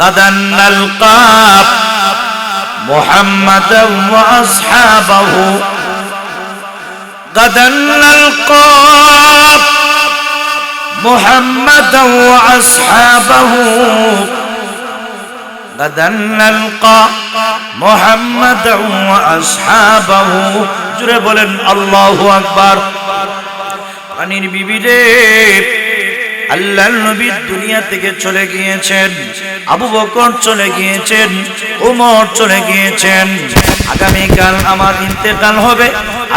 غدا نلقى محمدا وأصحابه غدا نلقى محمدا وأصحابه غدا نلقى محمدا وأصحابه জোরে বলেন আল্লাহু আকবার। পানির বিবি রে, আল্লাহর নবী দুনিয়া থেকে চলে গিয়েছেন, আবু বকর চলে গিয়েছেন, ওমর চলে গিয়েছেন। আগামীকাল আমার ইন্তেকাল হবে,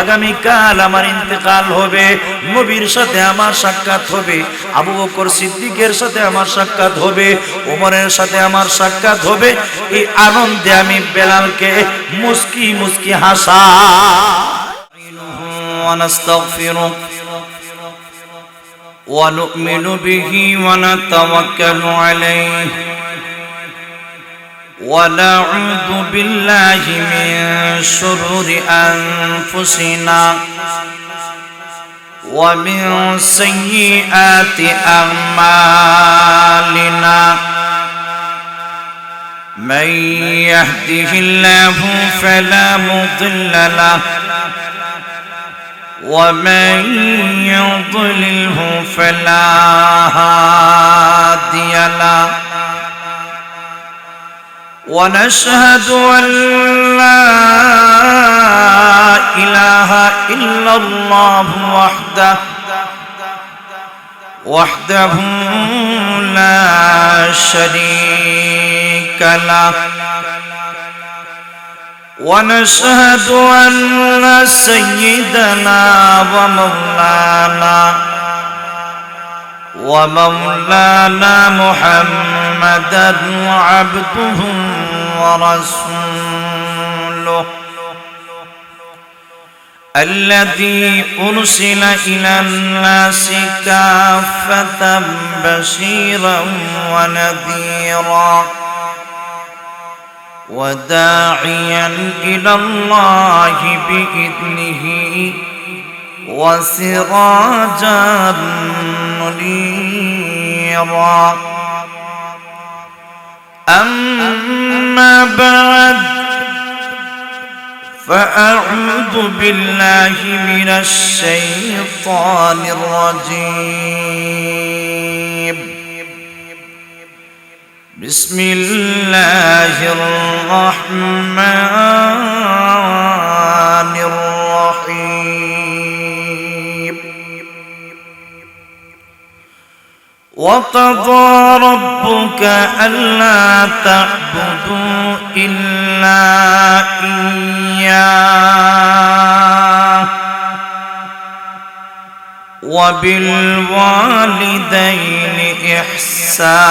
আগামীকাল আমার ইন্তেকাল হবে। নবীর সাথে আমার সাক্ষাৎ হবে, আবু বকর সিদ্দিকের সাথে আমার সাক্ষাৎ হবে, ওমরের সাথে আমার সাক্ষাৎ হবে। এই আনন্দে আমি বেলালকে মুস্কি মুস্কি হাসা। ونؤمن به ونتوكل عليه ونعوذ بالله من شرور أنفسنا ومن سيئات أعمالنا من يهده الله فلا مضل له ومن يضلله فلا هادي له ونشهد أن لا إله إلا الله وحده لا شريك له ونشهد أن سيدنا ومولانا محمدا عبده ورسوله الذي أرسل إلى الناس كافة بشيرا ونذيرا وداعيا إلى الله بإذنه وسراجا منيرا أما بعد فأعوذ بالله من الشيطان الرجيم بسم الله الرحمن الرحيم وقضى ربك ألا تعبدوا إلا إياه وبالوالدين إحسانا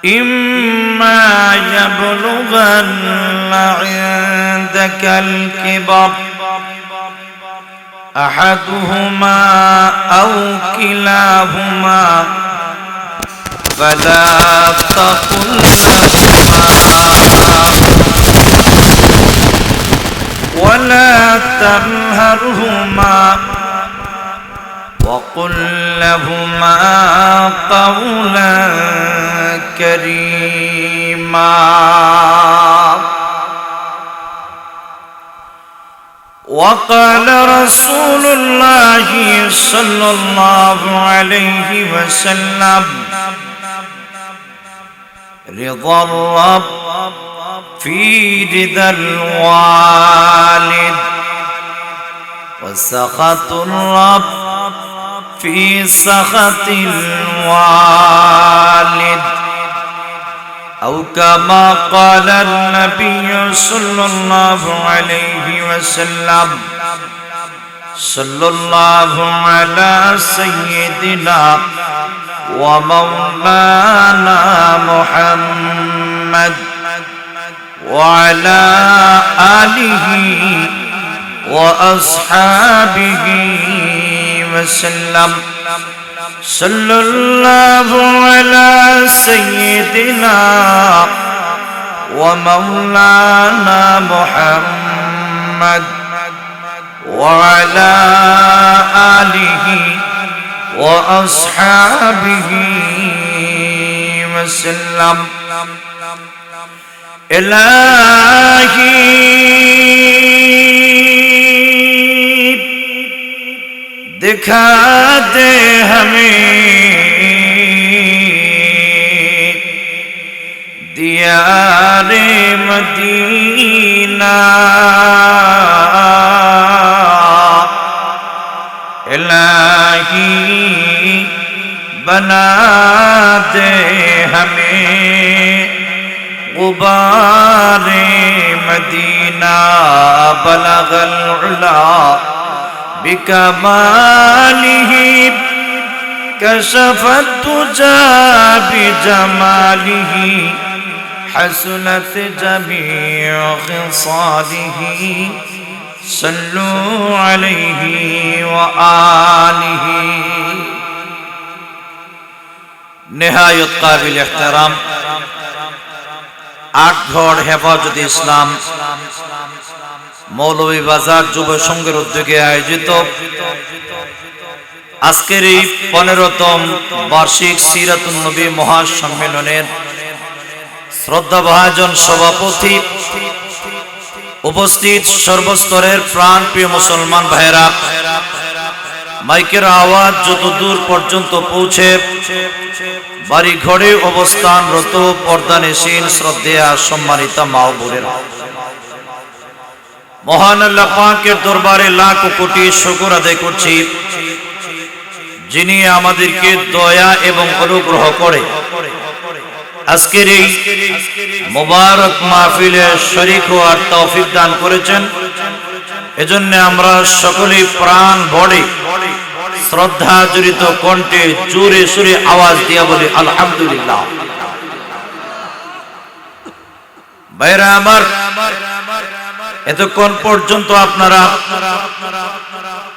إما يبلغن عندك الكبر أحدهما أو كلاهما فلا تقل لهما ولا تنهرهما وقل لهما قولا كريما وقال رسول الله صلى الله عليه وسلم رضا الرب في رضا الوالد وسخط الرب في سخط الوالد أو كما قال النبي صلى الله عليه وسلم صلى الله على سيدنا ومولانا محمد وعلى آله وأصحابه وسلم صلى الله على سيدنا ومولانا محمد وعلى آله وأصحابه وسلم إلهي दिखा दे हमें दियारे मदीना इलाही बना दे हमें गुबारे मदीना बलगल उला बिकमालिह कशफत तुजा बिजमालिह हसनत जमीअ खिसालिह सल्लु अलैहि व आलिहि। निहायत काबिल एहतराम आठघर हेफाजत इस्लाम মৌলভী বাজার যুব সংঘের উদ্যোগে আয়োজিত আজকের এই 15তম বার্ষিক সিরাতুন নবী মহাসম্মেলনের শ্রদ্ধাভাজন সভাপতি, উপস্থিত সর্বস্তরের প্রাণপ্রিয় মুসলমান ভাইরা, মাইকের আওয়াজ যত দূর পর্যন্ত পৌঁছে বাড়ি ঘরে অবস্থানরত পর্দানেশীন শ্রদ্ধেয়া সম্মানিতা মা ও বোনেরা, মহান আল্লাহ পাকের দরবারে লাখ কোটি শুকর আদায় করছি, যিনি আমাদেরকে দয়া এবং অনুগ্রহ করে আজকের এই মোবারক মাহফিলে শরীক হওয়ার তৌফিক দান করেছেন। এজন্য আমরা সকলেই প্রাণ ভরে শ্রদ্ধা জড়িত কণ্ঠে জোরে সুরে আওয়াজ দিয়া বলি আলহামদুলিল্লাহ। ভাইরা আমার, এতক্ষণ পর্যন্ত আপনারা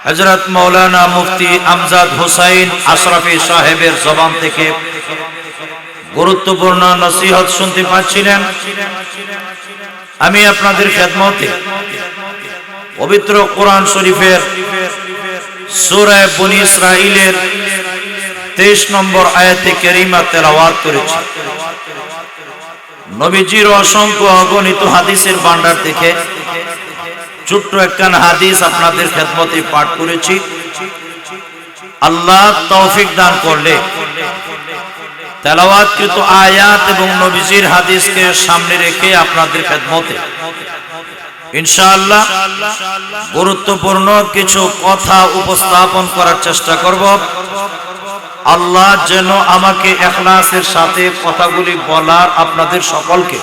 হযরত মাওলানা মুফতি আমজাদ হোসাইন আশরাফি সাহেবের জবান থেকে গুরুত্বপূর্ণ নসিহত শুনতে পাচ্ছিলেন। আমি আপনাদের খেদমতে পবিত্র কোরআন শরীফের সূরা বনী ইসরাঈলের 23 নম্বর আয়াতে কারিমা তেলাওয়াত করেছি। নবীজির অসংখ্য অগণিত হাদিসের ভান্ডার থেকে ছোট্ট একখান হাদিস আপনাদের খেদমতে পাঠ করেছি। আল্লাহ তৌফিক দান করলে তেলাওয়াতকৃত আয়াত এবং নবীজির হাদিসকে সামনে রেখে আপনাদের খেদমতে ইনশাআল্লাহ গুরুত্বপূর্ণ কিছু কথা উপস্থাপন করার চেষ্টা করব। আল্লাহ যেন আমাকে ইখলাসের সাথে কথাগুলি বলার আপনাদের সকলকে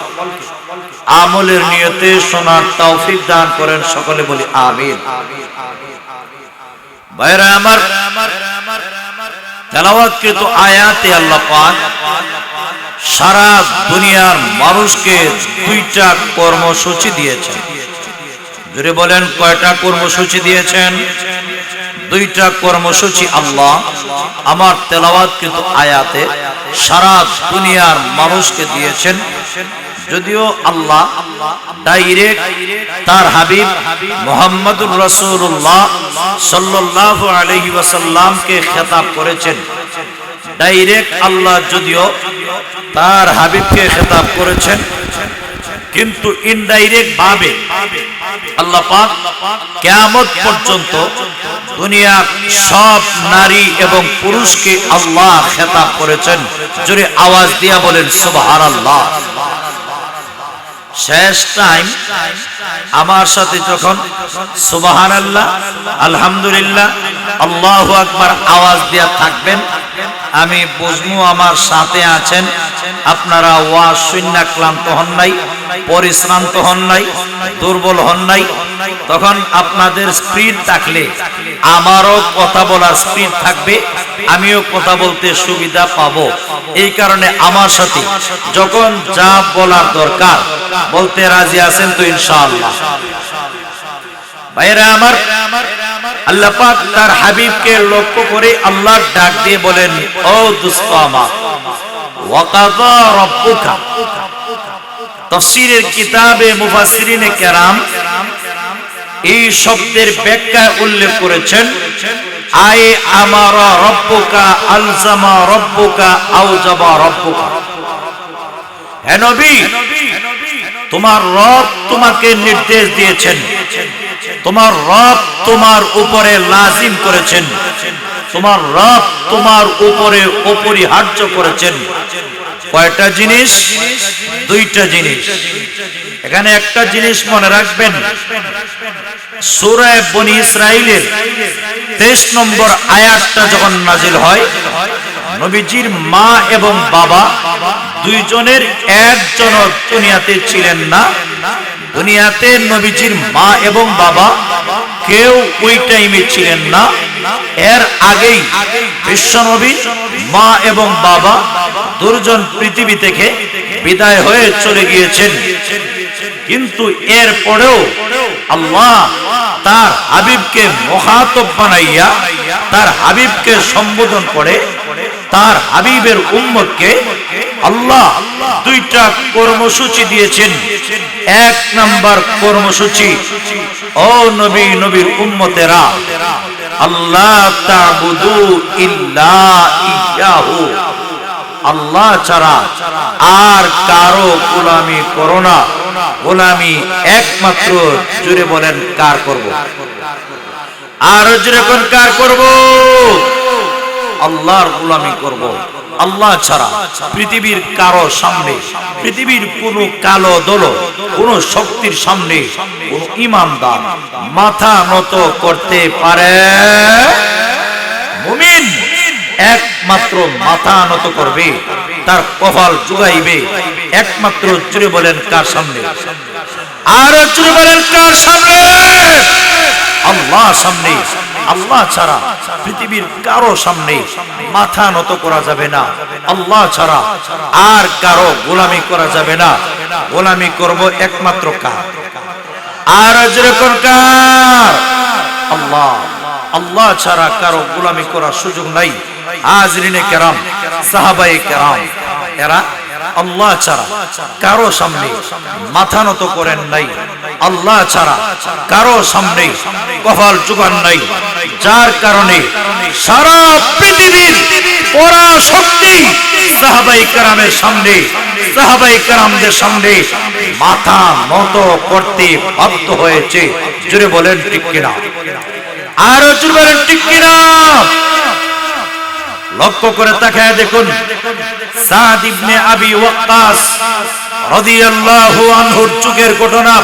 আমলের নিয়তে শোনার তৌফিক দান করেন, সকলে বলি আমিন। ভাইরা আমার, তেলাওয়াতকৃত আয়াতে আল্লাহ পাক সারা দুনিয়ার মানুষকে দুইটা কর্মসূচি দিয়েছেন। জোরে বলেন, কয়টা কর্মসূচি দিয়েছেন? দুইটা কর্মসূচি আল্লাহ আমার তেলাওয়াতকৃত আয়াতে সারা দুনিয়ার মানুষকে দিয়েছেন। যদিও আল্লাহ ডাইরেক্ট তার হাবিব মুহাম্মদুর রাসূলুল্লাহ সাল্লাল্লাহু আলাইহি ওয়াসাল্লামকে খেতাব করেছেন, ডাইরেক্ট আল্লাহ যদিও তার হাবিবকে খেতাব করেছেন, কিন্তু ইনডাইরেক্ট ভাবে আল্লাহ পাক কিয়ামত পর্যন্ত দুনিয়ার সব নারী এবং পুরুষকে আল্লাহ খেতাব করেছেন। জোরে আওয়াজ দিয়া বলেন সুবহানাল্লাহ। শেষ টাইম আমার সাথে যখন সুবহানাল্লাহ, আলহামদুলিল্লাহ, আল্লাহু আকবার আওয়াজ দিয়া থাকবেন, আমি বুঝবো আমার সাথে আছেন আপনারা, ওয়াজ শুনে ক্লান্ত হন নাই, পরিশ্রান্ত হন নাই, দুর্বল হন নাই। তখন আপনাদের স্পিড থাকলে আমারও কথা বলার স্পিড থাকবে, আমিও কথা বলতে সুবিধা পাবো। এই কারণে আমার সাথে যখন যা বলার দরকার বলতে রাজি আছেন তো ইনশাআল্লাহ? ভাইরা আমার, আল্লাহ পাক তার হাবিবকে লক্ষ্য করে আল্লাহ ডাক দিয়ে বলেন, ও দোস্ত আমার, ওয়াকাযা রাব্বুকা। তাফসীরের কিতাবে মুফাসসিরিনে কেরাম এই শব্দের ব্যাখ্যা উল্লেখ করেছেন, আই আমারা রব্বুকা আলজামা রব্বুকা আওজাবা রব্বুকা। হে নবী, তোমার রব তোমাকে নির্দেশ দিয়েছেন, তোমার রব তোমার উপরে লাজিম করেছেন, তোমার রব তোমার উপরে অপরিহার্য করেছেন। কয়টা জিনিস? দুইটা জিনিস। এখানে একটা জিনিস মনে রাখবেন, সূরা বনী ইসরাইলের 23 নম্বর আয়াতটা যখন নাজিল হয়, নবীজির মা এবং বাবা দুইজনের একজন দুনিয়াতে ছিলেন না। দুনিয়াতে নবীজির মা এবং বাবা কেউ ওই টাইমে ছিলেন না। এর আগেই বিশ্বনবী মা এবং বাবা দুজন পৃথিবী থেকে বিদায় হয়ে চলে গিয়েছেন। কিন্তু এর পরেও আল্লাহ তার হাবিবকে মুখাতব বানাইয়া তার হাবিবকে সম্বোধন করে তার হাবিবের উম্মতকে আল্লাহ দুইটা কর্মসূচি দিয়েছেন। এক নাম্বার কর্মসূচি, ও নবী, নবীর উম্মতেরা, আল্লাহ তা'বুদু ইল্লা ইয়াহু, আল্লাহ ছাড়া আর কারো গোলামি করো না। গোলামি একমাত্র, জুড়ে বলেন কার করব? আর জুড়ে কোন কার করব? আল্লাহর গোলামি করব। আল্লাহ ছাড়া পৃথিবীর কারো সামনে, পৃথিবীর কোন কালো দল, কোন শক্তির সামনে কোন ঈমানদার মাথা নত করতে পারে? মুমিন একমাত্র মাথা নত করবে, তার কপাল ঝুঁকাইবে একমাত্র, জুড়ে বলেন কার সামনে? আর জুড়ে বলেন কার সামনে? আল্লাহ সামনে। আল্লাহ ছাড়া পৃথিবীর কারো সামনে মাথা নত করা যাবে না। আল্লাহ ছাড়া আর কারো গোলামি করা যাবে না। গোলামি করব একমাত্র কার? আর যেরকম কার? আল্লাহ। আল্লাহ ছাড়া কারো গোলামি করার সুযোগ নাই। হাজরিনে কেরাম, সাহাবায়ে কেরাম, এরা আল্লাহ ছাড়া কারো সামনে মাথা নত করেন নাই। আল্লাহ ছাড়া কারো সামনে কপাল ঝুঁকান নাই। যার কারণে সারা পৃথিবীর পরাশক্তি সাহাবায়ে কেরামের সামনে, সাহাবায়ে কেরামদের সামনে মাথা নত করতে বাধ্য হয়েছে। জোরে বলেন ঠিক কিনা? আর জোরে বলেন ঠিক কিনা? লক্ষ্য করে তাকায় দেখুন, সাদ ইবনে আবি ওয়াক্কাস রাদিয়াল্লাহু আনহুর যুগের ঘটনা।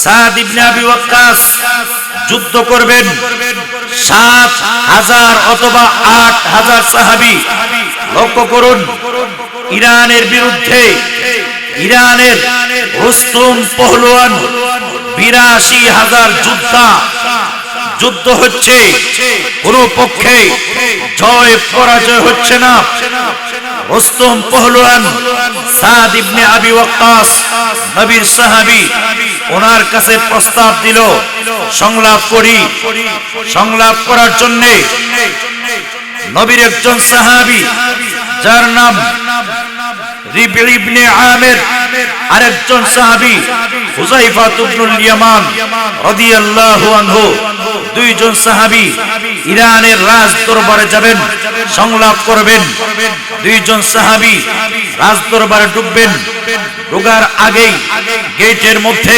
সাদ ইবনে আবি ওয়াক্কাস যুদ্ধ করবেন। ৭,০০০ অথবা ৮,০০০ সাহাবী। লক্ষ্য করুন, ইরানের বিরুদ্ধে ইরানের রুস্তম পহলওয়ান ৮২,০০০ যোদ্ধা যুদ্ধ হচ্ছে। কোন পক্ষে জয় পরাজয় হচ্ছে না। রুস্তম পহলওয়ান সাদ ইবনে আবি ওয়াক্কাস, নবীর সাহাবী, ওনার কাছে প্রস্তাব দিল সংলাপ করি। সংলাপ করার জন্য নবীর একজন সাহাবী যার নাম রিবঈ ইবনে আমির, আরেকজন সাহাবী হুযায়ফা ইবনুল ইয়ামান রাদিয়াল্লাহু আনহু, দুইজন সাহাবী ইরানের রাজ দরবারে যাবেন, সংলাপ করবেন। দুইজন সাহাবী রাজ দরবারে ঢুকবেন। ঢোকার আগেই গেটের মধ্যে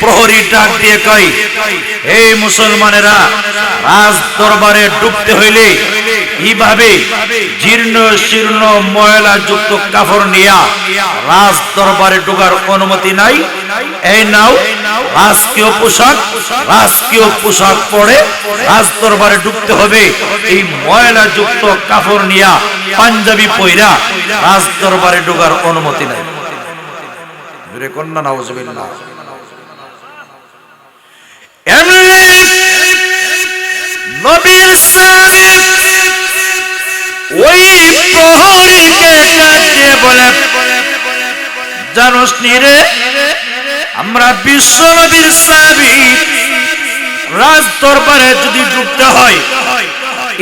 প্রহরী ডাক দিয়ে কয়, হে মুসলমানেরা, রাজ দরবারে ঢুকতে হইলে এইভাবে জীর্ণ শীর্ণ ময়লা যুক্ত কাপড় নিয়া রাজ দরবারে ঢোকার অনুমতি নাই। এই নাও রাজকীয় পোশাক, রাজকীয় পোশাক পরে রাজ দরবারে ঢুকতে হবে। এই ময়লা যুক্ত কাপড় নিয়া পাঞ্জাবি পয়রা রাজ দরবারে ঢোকার অনুমতি নাই। কন্যা নাউজুবিল্লাহ। নবীর সাহাবী ওই প্রহরীকে ডাক দিয়ে বলে, জানোস নি রে, আমরা বিশ্ব নবীর সাহাবী, রাজ দরবারে যদি ঢুকতে হয়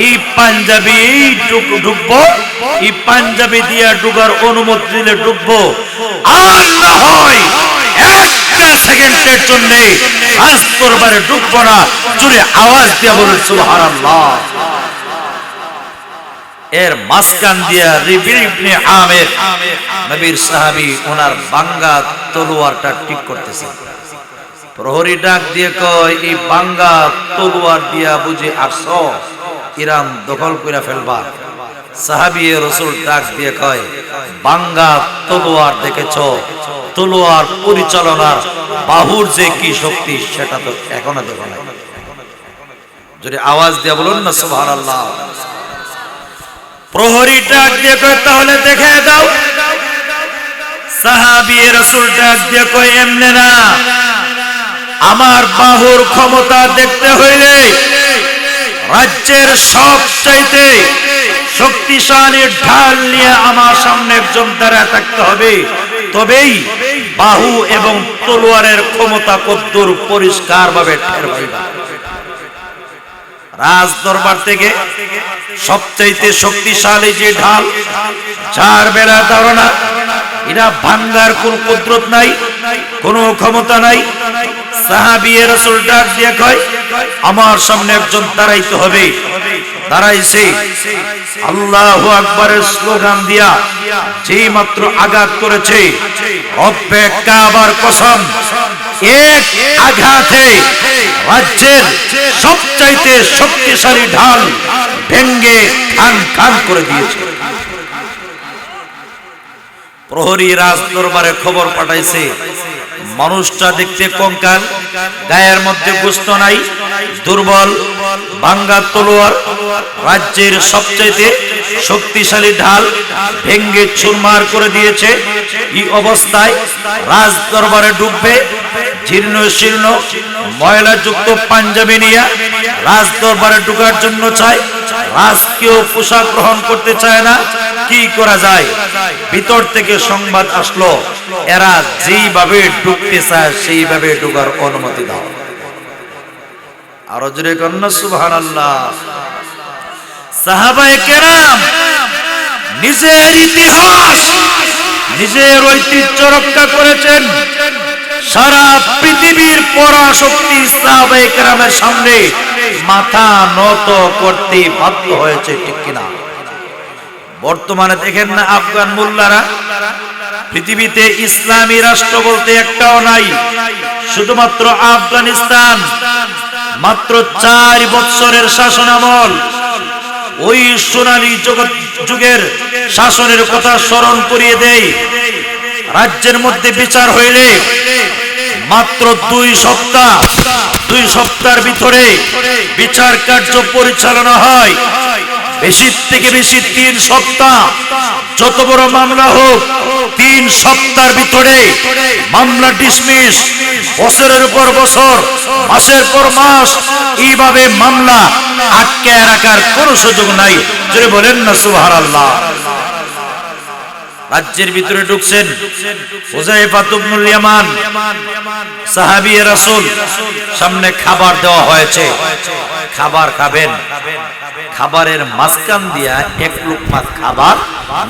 এই পাঞ্জাবি ঢুকবো, এই পাঞ্জাবি দিয়ে ঢুকার অনুমতি দিলে ঢুকবো, আর না হয় একটা সেকেন্ডের জন্য রাজ দরবারে ঢুকবো না। জোরে আওয়াজ দিয়ে বলুন সুবহানাল্লাহ। এর মাঝখান দিয়া রিবি ইবনে আমির নবীর সাহাবী ওনার বাঙ্গা তলোয়ারটা ঠিক করতেছে। প্রহরী ডাক দিয়ে কয়, এই বাঙ্গা তলোয়ার দিয়া বুঝে আসছো ইরান দখল করে ফেলবা? সাহাবী রাসূল ডাক দিয়ে কয়, বাঙ্গা তলোয়ার দেখেছো? তলোয়ার পরিচালনার বাহুর যে কি শক্তি সেটা তো এখনো দেখো না। যদি আওয়াজ দিয়ে বলুন না সুবহানাল্লাহ। প্রহরী ডাক দিয়ে কয়, তাহলে দেখে দাও। সাহাবী রাসূল ডাক দিয়ে কয়, এমনে না, আমার বাহুর ক্ষমতা দেখতে হইলে রাজ্যের সবচাইতে শক্তিশালী ঢাল নিয়ে আমার সামনে একজন দাঁড়ায় থাকতে হবে, তবেই বাহু এবং তলোয়ারের ক্ষমতা কদ্দুর পরিষ্কার ভাবে টের পাইবা। রাজ দরবার থেকে সবচাইতে শক্তিশালী যে ঢাল, যার বেলা ধারণা এটা ভাঙ্গার কোন কুদরত নাই, কোন ক্ষমতা নাই। সাহাবী রাসূল ডাক দিয়ে কয়, আমার সামনে একজন দাঁড়াইতে হবে। দাঁড়াইছে, আল্লাহু আকবারের স্লোগান দিয়া যেই মাত্র আঘাত করেছে, রব্বে কাবার কসম, এক আঘাতে রাজ্যের সবচাইতে শক্তিশালী ঢাল ভেঙ্গে খান খান করে দিয়েছে। প্রহরী রাজ দরবারে খবর পাঠাইছে, মানুষটা দেখতে কঙ্কাল, গায়ের মধ্যে গোশত নাই, দুর্বল, ভাঙ্গা তলোয়ার, রাজ্যের সবচেয়ে শক্তিশালী ঢাল ভেঙ্গে চুরমার করে দিয়েছে। এই অবস্থায় রাজ দরবারে ঢুকবে, জীর্ণ শীর্ণ ময়লাযুক্ত পাঞ্জাবি নিয়ে রাজ দরবারে ঢোকার জন্য চায়, রাজকীয় পোশাক গ্রহণ করতে চায় না। কি করা যায়? ভিতর থেকে সংবাদ আসলো, এরা যেইভাবে ঢুকতে চায় সেইভাবে ঢোকার অনুমতি দাও। আরো জোরে কন্যা সুবহানাল্লাহ। সাহাবায়ে কেরাম নিজের ইতিহাস, নিজের ঐতিহ্য রক্ষা করেছেন। সারা পৃথিবীর পরাশক্তি সাহাবায়ে কেরামের সামনে মাথা নত করতে বাধ্য হয়েছে, ঠিক কিনা? বর্তমানে দেখেন না আফগান মোল্লারা, পৃথিবীতে ইসলামী রাষ্ট্র বলতে একটাও নাই, শুধুমাত্র আফগানিস্তান। মাত্র 4 বছরের শাসনামল, ওই সোনালী যুগের শাসনের কথা স্মরণ করিয়ে দেয়। রাজ্যের মধ্যে বিচার হইলে মাত্র 2 সপ্তাহের ভিতরে বিচার কার্য পরিচালনা হয়। বেশি থেকে বেশি 3 সপ্তাহ। যত বড় মামলা হোক 3 সপ্তাহের ভিতরে মামলা ডিসমিস। বছরের পর বছর, মাসের পর মাস এইভাবে মামলা আটকে রাখার কোনো সুযোগ নাই। যদি বলেন না সুবহানাল্লাহ। রাজ্যের ভিতরে ঢুকছেন হুযায়ফা ইবনুল ইয়ামান, সাহাবী রাসূল, সামনে খাবার দেওয়া হয়েছে, খাবার খাবেন। খাবারের মাঝখান দিয়া এক লুকমা খাবার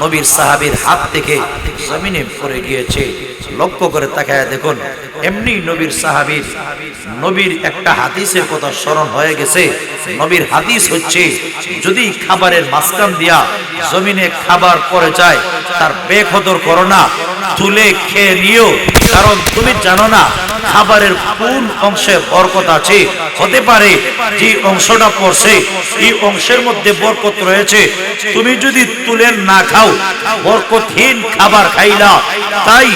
নবীর সাহাবীর হাত থেকে জমিনে পড়ে গিয়েছে। লক্ষ্য করে তাকায় দেখুন, এমনি নবীর একটা হাদিসের কথা স্মরণ হয়ে গেছে। নবীর হাদিস হচ্ছে, যদি খাবারের মাঝখান দিয়া জমিনে খাবার পড়ে যায়, তার বেকদর করো না, তুলে খেয়ে নিও। কারণ তুমি জানো না খাবারের কোন অংশে বরকত আছে। হতে পারে যে অংশটা পড়ছে এই অংশের মধ্যে বরকত রয়েছে, তুমি যদি তুলে না খাও বরকতহীন খাবার খাইলা। তাই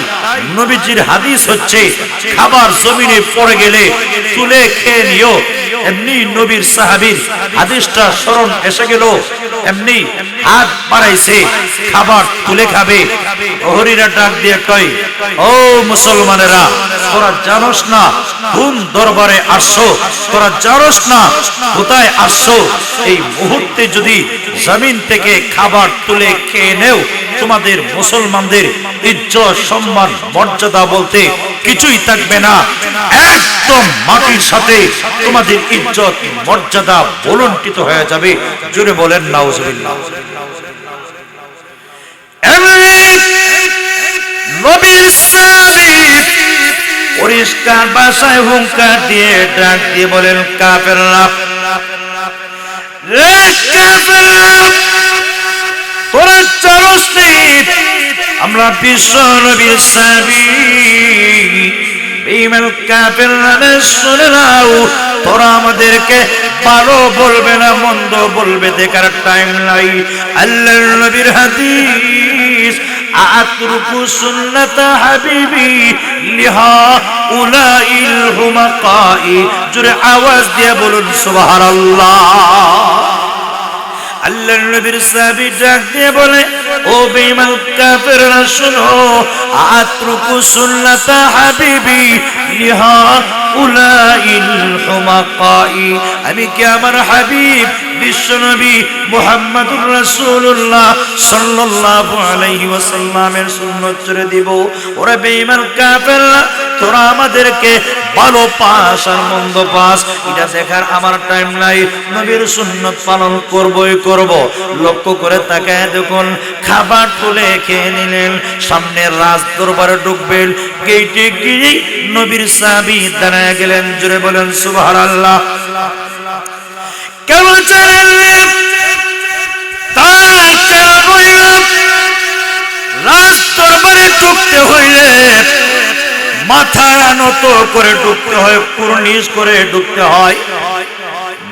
নবীজির হাদিস হচ্ছে, খাবার জমিনে পড়ে গেলে তুলে খেয়ে নিও। এমনি নবীর সাহাবীর হাদিসটা স্মরণ এসে গেল, এমনি হাত বাড়াইছে, খাবার তুলে খাবে। প্রহরীরা ডাক দিয়ে কয়, ও মুসলমানেরা, তোরা জানোস না কোন দরবারে আসছো? তোরা জানোস না কোথায় আসছো? এই মুহূর্তে যদি জমিন থেকে খাবার তুলে খেয়ে নেও, তোমাদের মুসলমানদের ইজ্জত, সম্মান, মর্যাদা বলতে কিছুই থাকবে না। একদম মাটির সাথে তোমাদের ইজ্জত, মর্যাদা বলুণ্ঠিত হয়ে যাবে। জোরে বলেন নাউজুবিল্লাহ। নবীর সাহাবী পরিষ্কার ভাষায় হুঙ্কার দিয়ে ডাক দিয়ে বলেন, কাফেররা, রে কাফেররা, তোরা চারস নেই, আমরা বিশ্ব নবীর সাহাবী। বেঈমান কাফেররা, শুনে নাও, তোরা আমাদেরকে ভালো বলবে না মন্দ বলবে দেখার টাইম নাই। আল্লাহর নবীর হাদিস, আতরুকু সুন্নাত হাবিবি লিহা উলাইল হুমাকাই। জোরে আওয়াজ দিয়ে বলুন সুবহানাল্লাহ। আল্লাহর নবীর সাহাবী ডাক দিয়ে বলে, ও বেঈমান কাফেররা শুনো, আতরুকু সুন্নাত হাবিবি লিহা উলাইল হুমাকাই। আমি কি আমার হাবিব বিশ্বনবী মুহাম্মদুর রাসূলুল্লাহ সাল্লাল্লাহু আলাইহি ওয়াসাল্লামের সুন্নাত ছেড়ে দিব? ওরা বেঈমান কাফেররা, তোরা আমাদেরকে ভালো পাস আর মন্দ পাস এটা দেখার আমার টাইম নাই, নবীর সুন্নাত পালন করবই করব। লক্ষ্য করে তাকায় দেখুন, খাবার তুলে খেয়ে নিলেন, সামনে রাজ দরবারে ঢুকবেন, গেটে গিয়ে নবীর সাহাবী দাঁড়ায় গেলেন। জোরে বলেন সুবহানাল্লাহ। কেমন জানেন তার কারণ হইল, রাজ দরবারে ঢুকতে হইলে মাথা নত করে ঢুকতে হয়, কুর্নিশ করে ঢুকতে হয়,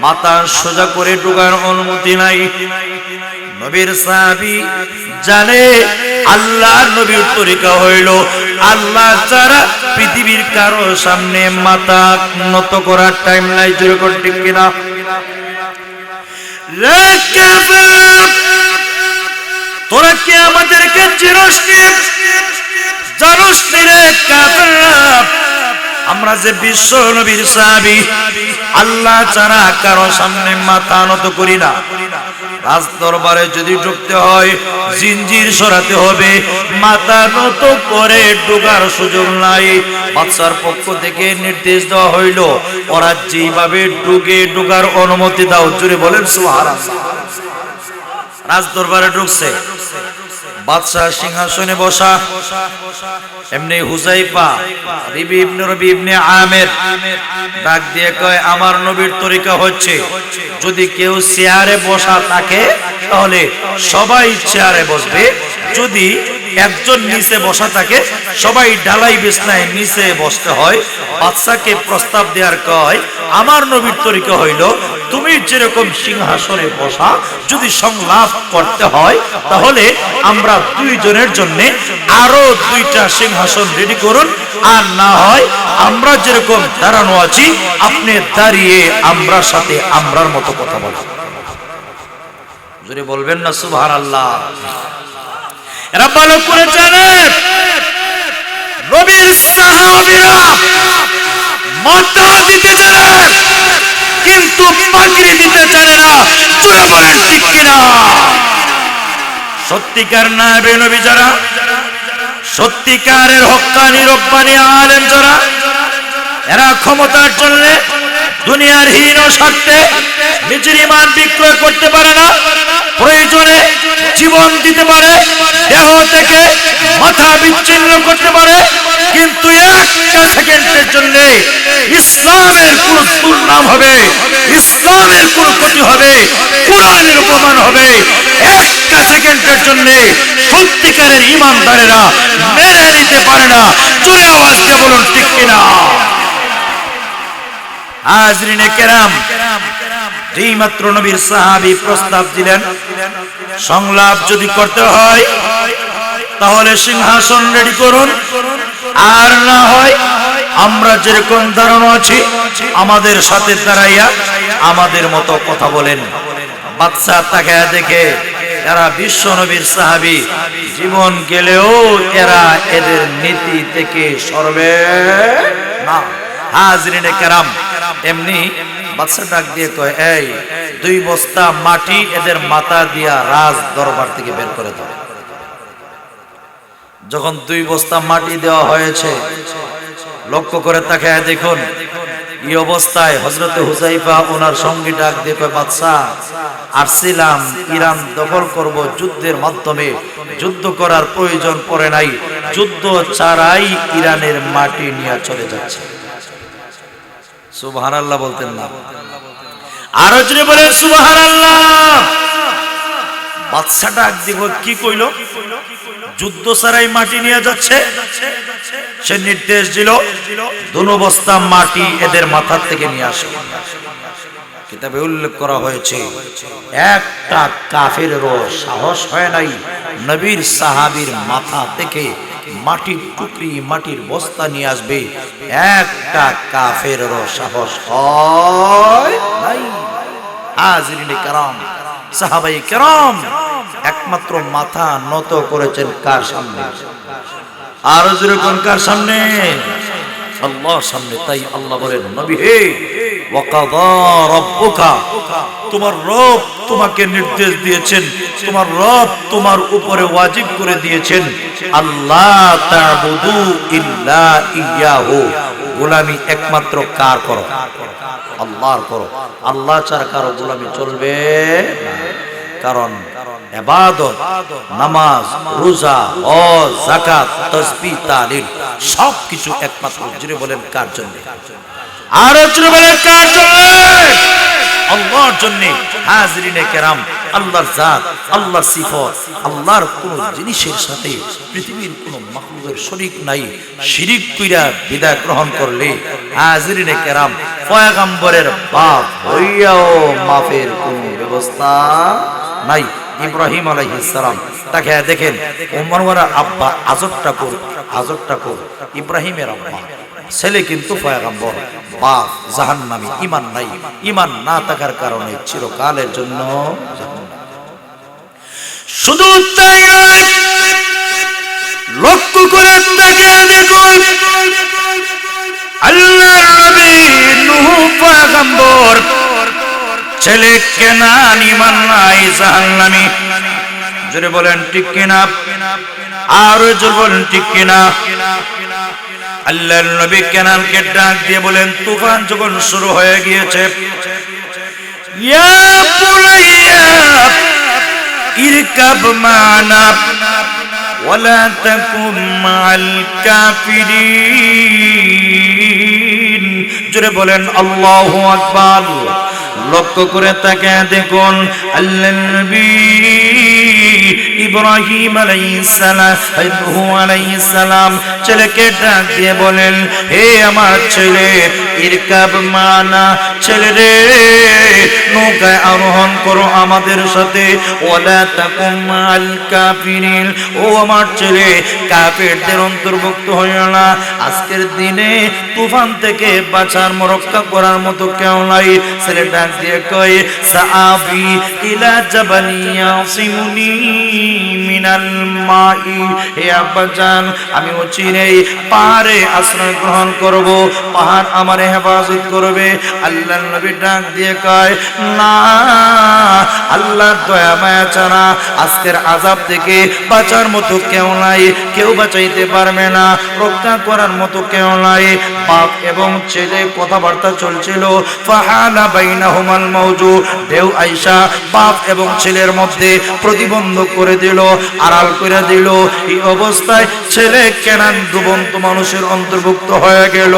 মাথা সোজা করে ঢোকার অনুমতি নাই। নবীর সাহাবী জানে আল্লাহ নবীর তরিকা হইল আল্লাহ ছাড়া পৃথিবীর কারো সামনে মাথা নত করার টাইম নাই। যেরকম ঠিক কিনা? তোরা কি আমাদেরকে চিরস জানোস রে কাফেররা, আমরা যে বিশ্ব নবীর সাহাবী, আল্লাহ ছাড়া কারো সামনে মাথা নত করি না। রাজ দরবারে যদি ঢুকতে হয় জিনজির সরাতে হবে, মাথা নত করে ঢোকার সুযোগ নাই। বাদশার পক্ষ থেকে নির্দেশ দেওয়া হইল, ওরা যেভাবে ঢোকার অনুমতি দাও। জোরে বলেন সুবহানাল্লাহ। রাজ দরবারে ঢুকছে, বাদশাহ সিংহাসনে বসা, এমনি হুযায়ফা রবি ইবনে আমির ডাক দিয়ে কয়, আমার নবীর তরিকা হচ্ছে যদি কেউ চেয়ারে বসা থাকে তাহলে সবাই চেয়ারে বসবে, যদি একজন নিচে বসা থাকে সবাই ঢালাই বিছনায় নিচে বসতে হয়। বাদশাকে প্রস্তাব দেওয়ার কয়, আমার নবীর তরিকা হইল তুমি যেরকম সিংহাসনে বসা, যদি সংলাপ করতে হয় তাহলে আমরা দুইজনের জন্য আরো দুইটা সিংহাসন রেডি করুন, আর না হয় আমরা যেরকম দাঁড়ানো আছি আপনি দাঁড়িয়ে আমরার সাথে আমরার মতো কথা বলুন। যদি বলবেন না সুবহানাল্লাহ। এরা ভালো করে জানে নবীর সাহাবীরা মাথা দিতে জানে কিন্তু পাগড়ি দিতে জানে না। জোরে বলেন ঠিক কিনা? সত্যিকার নায়েবে নবী যারা, সত্যিকারের হক্কানি রব্বানি আলেম যারা, এরা ক্ষমতার জন্য দুনিয়ার হীন স্বার্থে নিজের ঈমান বিক্রয় করতে পারে না, প্রয়োজনে জীবন দিতে পারে, দেহ থেকে মাথা বিচ্ছিন্ন করতে পারে, কিন্তু একটা সেকেন্ডের জন্য ইসলামের কোন দুর্নাম হবে, ইসলামের কোন ক্ষতি হবে, কোরআনের অপমান হবে, একটা সেকেন্ডের জন্য সত্যিকারের ঈমানদারেরা মেনে নিতে পারে না। জোরে আওয়াজ দিয়ে বলুন ঠিক কিনা? হাজরিনে কেরাম, যেই মাত্র নবীর সাহাবী প্রস্তাব দিলেন সংলাপ যদি করতে হয় তাহলে সিংহাসন রেডি করুন, আর না হয় আমরা যেরকম দাঁড়ানো আছি আমাদের সাথে দাঁড়াইয়া আমাদের মতো কথা বলেন। বাদশা তাকায়া দেখে এরা বিশ্ব নবীর সাহাবী, জীবন গেলেও এরা এদের নীতি থেকে সরবে না। হাজরিনে কেরাম, এমনি বাদশা ডাক দিয়ে কয়, এই 2 বস্তা মাটি এদের মাথা দিয়া রাজ দরবার থেকে বের করে দাও। যখন 2 বস্তা মাটি দেওয়া হয়েছে, লক্ষ্য করে তাকায় দেখুন এই অবস্থায় হযরতে হুযায়ফা ওনার সঙ্গী ডাক দিয়ে কয়, বাদশা আসছিলাম ইরান দখল করব যুদ্ধের মাধ্যমে, যুদ্ধ করার প্রয়োজন পড়ে নাই, যুদ্ধ ছাড়াই ইরানের মাটি নিয়ে চলে যাচ্ছে। সুবহানাল্লাহ বলতেন না? আরো জোরে বলেন সুবহানাল্লাহ। বাদশাটা একদিকে কি কইল? যুদ্ধ ছাড়াই মাটি নিয়ে যাচ্ছে। সে নির্দেশ দিল, 2 বস্তা মাটি এদের মাথার থেকে নিয়ে আসো। কিতাবে উল্লেখ করা হয়েছে, একটা কাফেরেরও সাহস হয় নাই নবীর সাহাবীর মাথা থেকে মাটির টুকরি, মাটির বস্তা নিয়ে আসবে। একটা কাফেরেরও সাহস হয় নাই। হাজিরিনে কেরাম, সাহাবায়ে কেরাম একমাত্র মাথা নত করেছেন কার সামনে? আর যেরকম কার সামনে? আল্লাহর সামনে। তাই আল্লাহ বলেন, নবী হে, ওয়াকাযা রাব্বুকা, তোমার রব তোমাকে নির্দেশ দিয়েছেন, তোমার রব তোমার উপরে ওয়াজিব করে দিয়েছেন, আল্লাহ তা'বুদু ইল্লা ইয়াহু, গোলামি একমাত্র কার করো? আল্লাহর করো। আল্লাহ ছাড়া কারো গোলামি চলবে না। কারণ ইবাদত, নামাজ, রোজা, হজ, যাকাত, তাসবিহ, তাহলিল সবকিছু একমাত্র জুড়ে বলেন কার জন্য? আর জুড়ে বলেন কার জন্য? আল্লাহর জন্য। হাজিরিনে কেরাম, আল্লাহর জাত, আল্লাহর সিফত, আল্লাহর কোন জিনিসের সাথে পৃথিবীর কোন মাখলুকের শরীক নাই। শিরিক কইরা বিদায় গ্রহণ করলে হাজিরিনে কেরাম পয়গম্বরের বাপ হইয়াও মাফের কোন ব্যবস্থা নাই। ইব্রাহিম আলাইহিস সালাম, তাকে দেখেন, ওমর আব্বা আজব ঠাকুর ইব্রাহিমের আব্বা, ছেলে কিন্তু পয়গম্বর, বাপ জাহান্নামী, ঈমান নাই। ঈমান না থাকার কারণে চিরকালের জন্য জাহান্নাম। শুধু তাই নয়, লক্ষ্য করে তাকিয়ে দেখুন, আল্লাহর নবী নূহ পয়গম্বর, ছেলে কেনান ঈমান নাই, জাহান্নামী। জোরে বলেন ঠিক কিনা? আর জোরে বলেন ঠিক কিনা? আল্লাহর নবী কেনানকে ডাক দিয়ে বলেন, তুফান যখন শুরু হয়ে গিয়েছে, ইয়া বুনাইয়া ইরকাব মা'না ওয়ালা তাকুম মা'আল কাফিরিন। জোরে বলেন আল্লাহু আকবার। লক্ষ্য করে তাকে দেখুন, আল্লাহর নবী ইব্রাহিম আলাইহিস সালাম ছেলেকে ডাক দিয়ে বলেন, হে আমার ছেলে, ইরকাব মা'না, ছেলে রে, নৌকায় আরোহণ করো আমাদের সাথে, ওয়ালা তাকুম মা'আল কাফিরিন, ও আমার ছেলে, কাফেরদের অন্তর্ভুক্ত হইও না। আজকের দিনে তুফান থেকে বাঁচার রক্ষা করার মতো কেউ নাই। ছেলে ডাক দিয়ে কয়, সাআবি ইলা জাবালি ইয়াসিমুনি মিনাল মাই, হে আব্বাজান, আমি অচিরেই পাহাড়ে আশ্রয় গ্রহণ করব, পাহাড় আমার হেফাজত করবে। আল্লাহর নবী ডাক দিয়ে কয়, না, আল্লাহর দয়া মায়া ছাড়া আজকের আযাব থেকে বাঁচার মতো কেউ নাই, কেউ বাঁচাইতে পারবে না, রক্ষা করার মতো কেউ নাই। বাপ এবং ছেলে কথাবার্তা চলছিল, ফাহালা বাইনাহুমাল মাউজু, ঢেউ আইসা বাপ এবং ছেলের মধ্যে প্রতিবন্ধক করে দিল, আড়াল করে দিল। এই অবস্থায় ছেলে কেনান ডুবন্ত মানুষের অন্তর্ভুক্ত হয়ে গেল।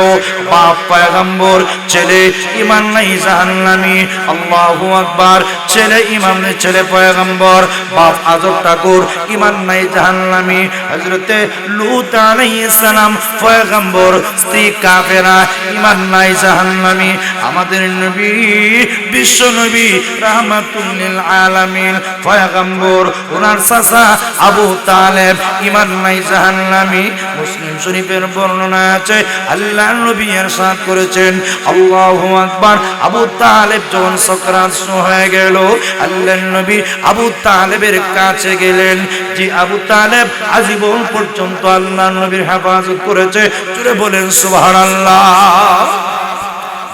বাপ পয়গম্বর, ছেলে ঈমান নাই, জাহান্নামী। আল্লাহু আকবার। ছেলে ঈমান নাই, ছেলে পয়গম্বর, বাপ আজব ঠাকুর, ঈমান নাই, জাহান্নামী। হযরতে লূত আলাইহিস সালাম পয়গম্বর, স্ত্রী কাফেরা, ঈমান নাই, জাহান্নামী। আমাদের নবী, বিশ্ব নবী, রাহমাতুল লিল আলামিন, পয়গম্বর, ওনার চাচা আবু তালেব, ঈমান নাই, জাহান্নামী। মুসলিম শরীফের বর্ণনা আছে, আল্লাহর নবী ইরশাদ করেছেন, আল্লাহু আকবার। আবু তালেব যখন সাকরাত হয়ে গেল, আল্লাহর নবী আবু তালেবের কাছে গেলেন। যে আবু তালেব আজীবন পর্যন্ত আল্লাহর নবীর হেফাজত করেছে, জোরে বলেন সুবহানাল্লাহ।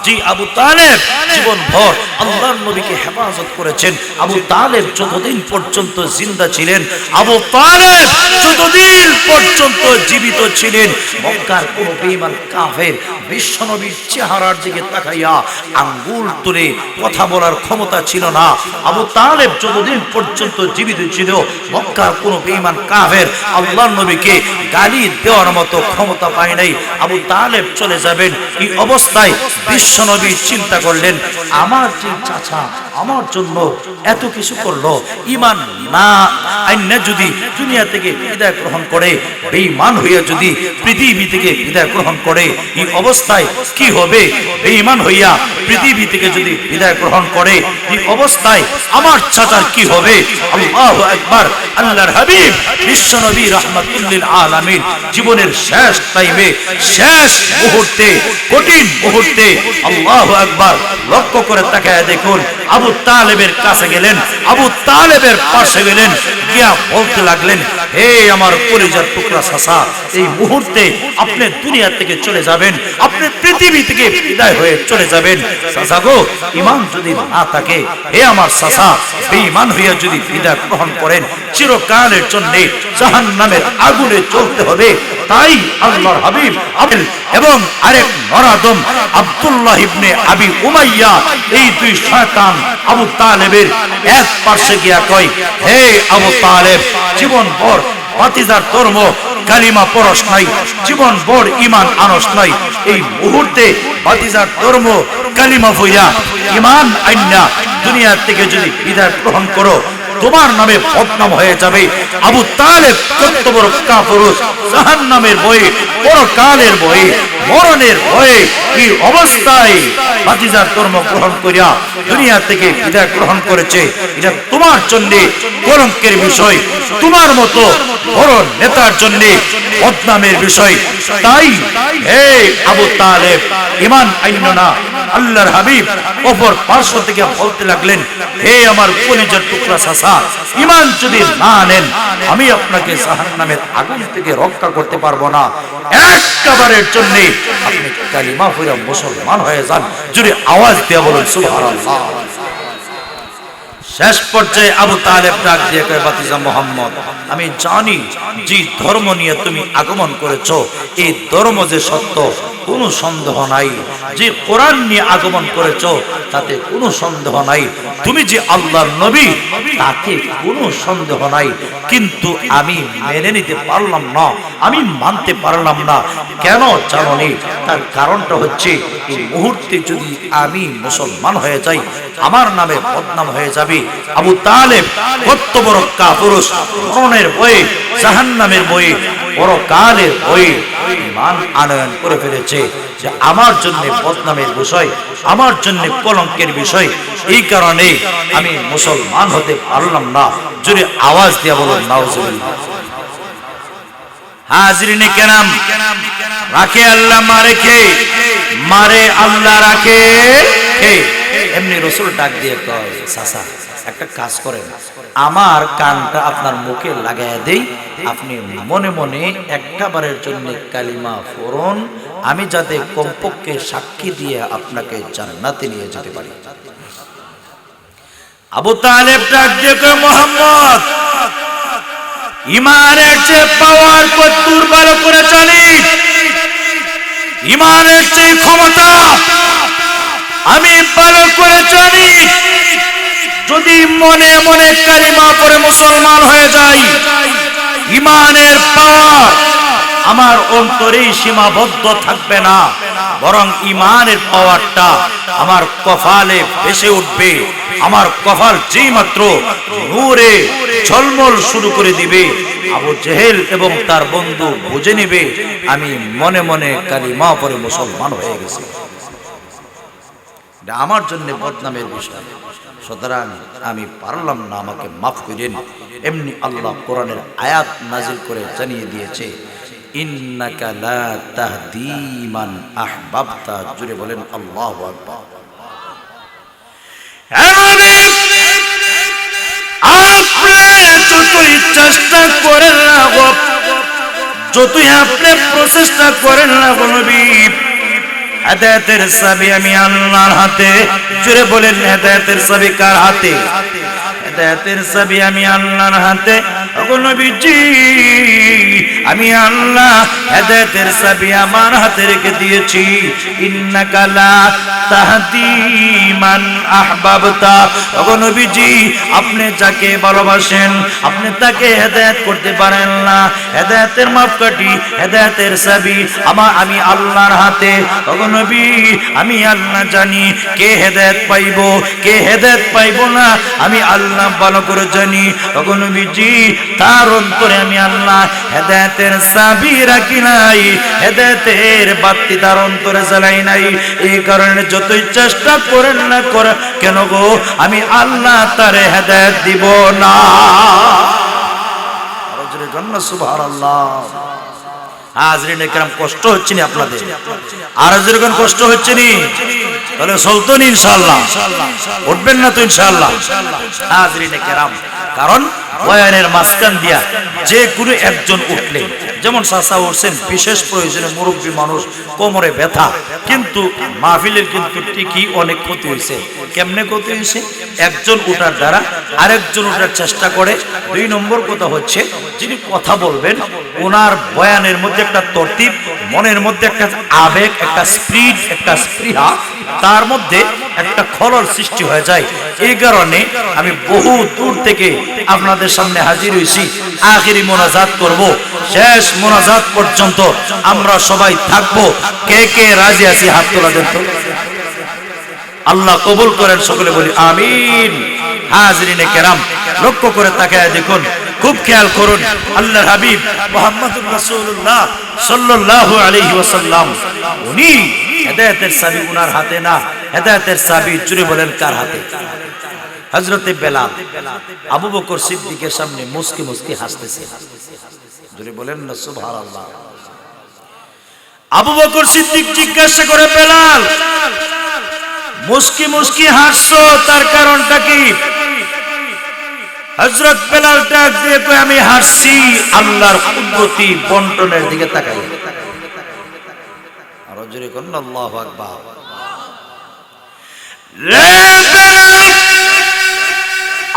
জি আবু তালেব জীবন ভর আল্লাহর নবীকে হেফাজত করেছেন। আবু তালেব যতদিন পর্যন্ত জিন্দা ছিলেন, আবু তালেব যতদিন পর্যন্ত জীবিত ছিলেন, মক্কার কোন বেঈমান কাফের বিশ্বনবীর চেহারার দিকে তাকাইয়া আঙ্গুল তুলে কথা বলার ক্ষমতা ছিল না। আবু তালেব যতদিন পর্যন্ত জীবিত ছিল, মক্কার কোন বেঈমান কাফের আল্লাহর নবীকে গালি দেওয়ার মতো ক্ষমতা পায় নাই। আবু তালেব চলে যাবেন, এই অবস্থায় বিশ্বনবী চিন্তা করলেন, আমার যে চাচা আমার জন্য এত কিছু করলো, ঈমান না আইনা যদি দুনিয়া থেকে বিদায় গ্রহণ করে, বেঈমান হইয়া যদি পৃথিবী থেকে বিদায় গ্রহণ করে, এই অবস্থায় কি হবে? বেঈমান হইয়া পৃথিবী থেকে যদি বিদায় গ্রহণ করে, এই অবস্থায় আমার চাচার কি হবে? আল্লাহু আকবার। আল্লাহর হাবিব বিশ্বনবী রাহমাতুল লিল আলামিন জীবনের শেষ টাইমে, শেষ মুহূর্তে, কঠিন মুহূর্তে আল্লাহু আকবার লক্ষ্য করে তাকায় দেখুন, আবু তালেবের কাছে গেলেন, আবু তালেবের পাশে গেলেন, গিয়া বলতে লাগলেন, হে আমার কলিজার টুকরা চাচা, এই মুহূর্তে আপনি দুনিয়া থেকে চলে যাবেন, আপনি পৃথিবী থেকে বিদায় হয়ে চলে যাবেন। চাচা গো, ঈমান যদি না থাকে, হে আমার চাচা, বেঈমান হইয়া যদি বিদায় গ্রহণ করেন, চিরকালের জন্য জাহান্নামের আগুনে জ্বলতে হবে। তাই আল্লাহর হাবিব এবং আরেক নরাদম আব্দুল্লাহ ইবনে আবি উমাইয়া, এই দুই শয়তান আবু তালেবের এক পাশে গিয়া কয়, হে আবু তালেব, জীবন ভর ভাতিজার ধর্ম কালিমা পরশ নাই, জীবন ভর ঈমান আনস নাই, এই মুহূর্তে ভাতিজার ধর্ম কালিমা হইয়া ঈমান আইনা দুনিয়া থেকে যদি বিদায় গ্রহণ করো, তোমার নামে বদনাম হয়ে যাবে। আবু তালেব কত বড় কাপুরুষ, জাহান্নামের ভয়ে, পরকালের ভয়ে, মরণের ভয়ে এই অবস্থায় ভাতিজার ধর্ম গ্রহণ করিয়া দুনিয়া থেকে বিদায় গ্রহণ করেছে। এটা তোমার জন্য কলঙ্কের বিষয়, তোমার মতো বড় নেতার জন্য বদনামের বিষয়। তাই হে আবু তালেব, ঈমান আইনো না। আল্লাহর হাবিব অপর পার্শ্ব থেকে বলতে লাগলেন, হে আমার কলিজার টুকরা চাচা, ঈমান যদি না আনেন, আমি আপনাকে জাহান্নামের আগুন থেকে রক্ষা করতে পারবো না। একবারের জন্য আপনি কালিমা পড়ে মুসলমান হয়ে যান। যদি আওয়াজ দিয়ে বলুন সুবহানাল্লাহ। শেষ পর্যায়ে আবু তালেব ডাক দিয়ে কয়, ভাতিজা মুহাম্মদ, আমি জানি যে ধর্ম নিয়ে তুমি আগমন করেছো, এই ধর্ম যে সত্য কোনো সন্দেহ নাই, যে কোরআন নিয়ে আগমন করেছো তাতে কোনো সন্দেহ নাই, তুমি যে আল্লাহর নবী তাতে কোনো সন্দেহ নাই, কিন্তু আমি মেনে নিতে পারলাম না, আমি মানতে পারলাম না। কেন জানোনি? তার কারণটা হচ্ছে, এই মুহূর্তে যদি আমি মুসলমান হয়ে যাই, আমার নামে বদনাম হয়ে যাবে। আবু তালেব কত বড় কাপুরুষ, মরণের ভয়ে, জাহান্নামের ভয়ে, পরকালের ভয়ে ঈমান আনয়ন করে ফেলেছে যে আমার জন্য বদনামের বিষয়, আমার জন্য কলঙ্কের বিষয়, এই কারণে আমি মুসলমান হতে পারলাম না। যদি আওয়াজ দিয়ে বলুন নাউজুবিল্লাহ। হাজরিনে কেরাম, রাখে আল্লাহ মারে কে? মারে আল্লাহ রাখে কে? এমনি রাসূল ডাক দিয়ে কয়, চাচা একটা কাজ করেন, আমার কানটা আপনার মুখে লাগাইয়া দেই, আপনি মনে মনে একটা বারের জন্য কালিমা পড়ুন, আমি যাতে কমপক্ষে সাক্ষী দিয়ে আপনাকে জান্নাতে নিয়ে যেতে পারি। আবু তালেব ডাক দিয়ে কয়, মুহাম্মদ, ঈমানের যে পাওয়ার কতদূর ভালো করে জানি, ঈমানের যে ক্ষমতা আমি ভালো করে জানি। যদি মনে মনে কালিমা পড়ে মুসলমান হয়ে যাই, ঈমানের পাওয়ার আমার অন্তরে সীমাবদ্ধ থাকবে না, বরং ঈমানের পাওয়ারটা আমার কপালে ভেসে উঠবে। আমার কপাল যেই মাত্র নূরে ঝলমল শুরু করে দিবে, আবু জেহেল এবং তার বন্ধু বুঝে নেবে আমি মনে মনে কালিমা পড়ে মুসলমান হয়ে গেছি। এটা আমার জন্য বদনামের বিষয়, সুতরাং আমি পারলাম না, আমাকে মাফ করেন। এমনি আল্লাহ কোরআনের আয়াত নাজিল করে জানিয়ে দিয়েছে, ইন্নাকা লা তাহদি মান আহবাবতা। জুড়ে বলেন আল্লাহু আকবার। যতই চেষ্টা করেন না, যতই আপনি প্রচেষ্টা করেন না, নবী হেদায়েতের চাবি আমি আল্লাহর হাতে। জোরে বলেন হেদায়েতের চাবি কার হাতে? হেদায়েতের চাবি আমি আল্লাহর হাতে। ওগো নবীজি, আমি আল্লাহ হেদায়েতের চাবি আমার হাতে রেখে দিয়েছি। ইন্নাকা লা তাহদি মান আহবাবতা। ওগো নবীজি, আপনি যাকে ভালোবাসেন আপনি তাকে হেদায়েত করতে পারেন না। হেদায়েতের মাপকাঠি, হেদায়েতের চাবি আমি আল্লাহর হাতে। ওগো নবী, আমি আল্লাহ জানি কে হেদায়েত পাইব কে হেদায়েত পাইব না, আমি আল্লাহ ভালো করে জানি। ওগো নবীজি, তার অন্তরে আমি আল্লাহ হেদায়েতের চাবি রাখি নাই, হেদায়েতের বাতি তার অন্তরে জ্বালাই নাই। এই কারণে যতই চেষ্টা করেন না করে কেন গো, আমি আল্লাহ তারে হেদায়েত দিব না। সুবহানাল্লাহ। হাজরিনে কেরাম, কষ্ট হচ্ছে না আপনাদের? আর যেরকম কষ্ট হচ্ছে নি, তাহলে চলতো নি ইনশাআল্লাহ? উঠবেন না তো ইনশাআল্লাহ? হাজরিনে কেরাম, কারণ বয়ানের মাঝখান দিয়া যে কোনো একজন উঠলে, যেমন চাচা উঠছেন বিশেষ প্রয়োজনে, মুরব্বী মানুষ, কোমরে ব্যথা, কিন্তু মাহফিলের কিন্তু ঠিকই অনেক ক্ষতি হয়েছে। কেমনে ক্ষতি হয়েছে? একজন উঠার দ্বারা আরেকজন উঠার চেষ্টা করে। 2 নম্বর কথা হচ্ছে, যিনি কথা বলবেন ওনার বয়ানের মধ্যে একটা তরতিব, মনের মধ্যে একটা আবেগ, একটা স্পিরিট, একটা স্পৃহা, তার মধ্যে একটা খলল সৃষ্টি হয়ে যায়। এই কারণে আমি বহু দূর থেকে আপনাদের সামনে হাজির হয়েছি। আখিরি মোনাজাত করব, শেষ মোনাজাত পর্যন্ত আমরা সবাই থাকবো। কে কে রাজি আছি হাত তোলা দেন তো। আল্লাহ কবুল করেন, সকলে বলি আমিন। হাজরিনে কেরাম, লক্ষ্য করে তাকায় দেখুন, খুব খেয়াল করুন, আল্লাহর হাবিব মুহাম্মদুর রাসূলুল্লাহ সাল্লাল্লাহু আলাইহি ওয়াসাল্লাম, উনি হেদায়েতের চাবি উনার হাতে না, হেদায়েতের চাবি জুড়ে বলেন কার হাতে? হযরতে বেলাল আবু বকর সিদ্দিকের সামনে মুস্কি মুস্কি হাসতেছে। জুড়ে বলেন না সুবহানাল্লাহ। আবু বকর সিদ্দিক জিজ্ঞাসা করে, বেলাল মুস্কি মুস্কি হাসছো, তার কারণটা কি? হযরত বেলাল ডাক দিয়ে কয়, আমি হাসছি আল্লাহর কুদরতি বন্টনের দিকে তাকাই। আর জোরে কোন আল্লাহু আকবার।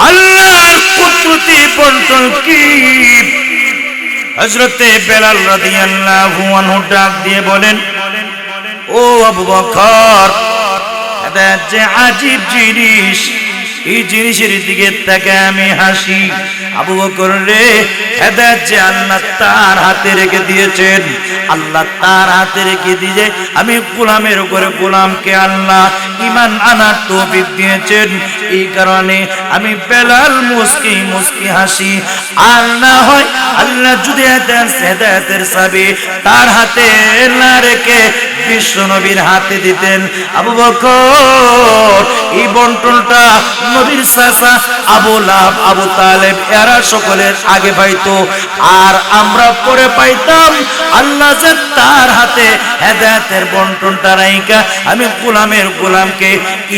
আল্লাহর কুদরতি বন্টন কি? হযরতে বেলাল রাদিয়াল্লাহু আনহু ডাক দিয়ে বলেন, ও আবু বকর, হেদায়েত যে আজীব জিনিস, এই জিনিসের দিকে তাকায় আমি হাসি। আবু বকর রে, হেদায়েত যে আল্লাহ তার হাতে রেখে দিয়েছেন, আল্লাহ তার হাতে রেখে দিয়ে আমি গোলামের উপরে গোলামকে আল্লাহ ঈমান আনার তৌফিক দিয়েছেন। এই কারণে আমি বেলাল মুস্কি মুস্কি হাসি। আর না হয় আল্লাহ যদি হেদায়েতের চাবি তার হাতে না রেখে বিশ্ব নবীর হাতে দিতেন, আবু বকর এই বন্টনটা নবীর চাচা আবু লাহাব, আবু তালেব এরা সকলের আগে পাইতো, আর আমরা পরে পাইতাম। আল্লাহ যে তার হাতে হেদায়েতের বন্টনটা রাইখা আমি গোলামের গোলামকে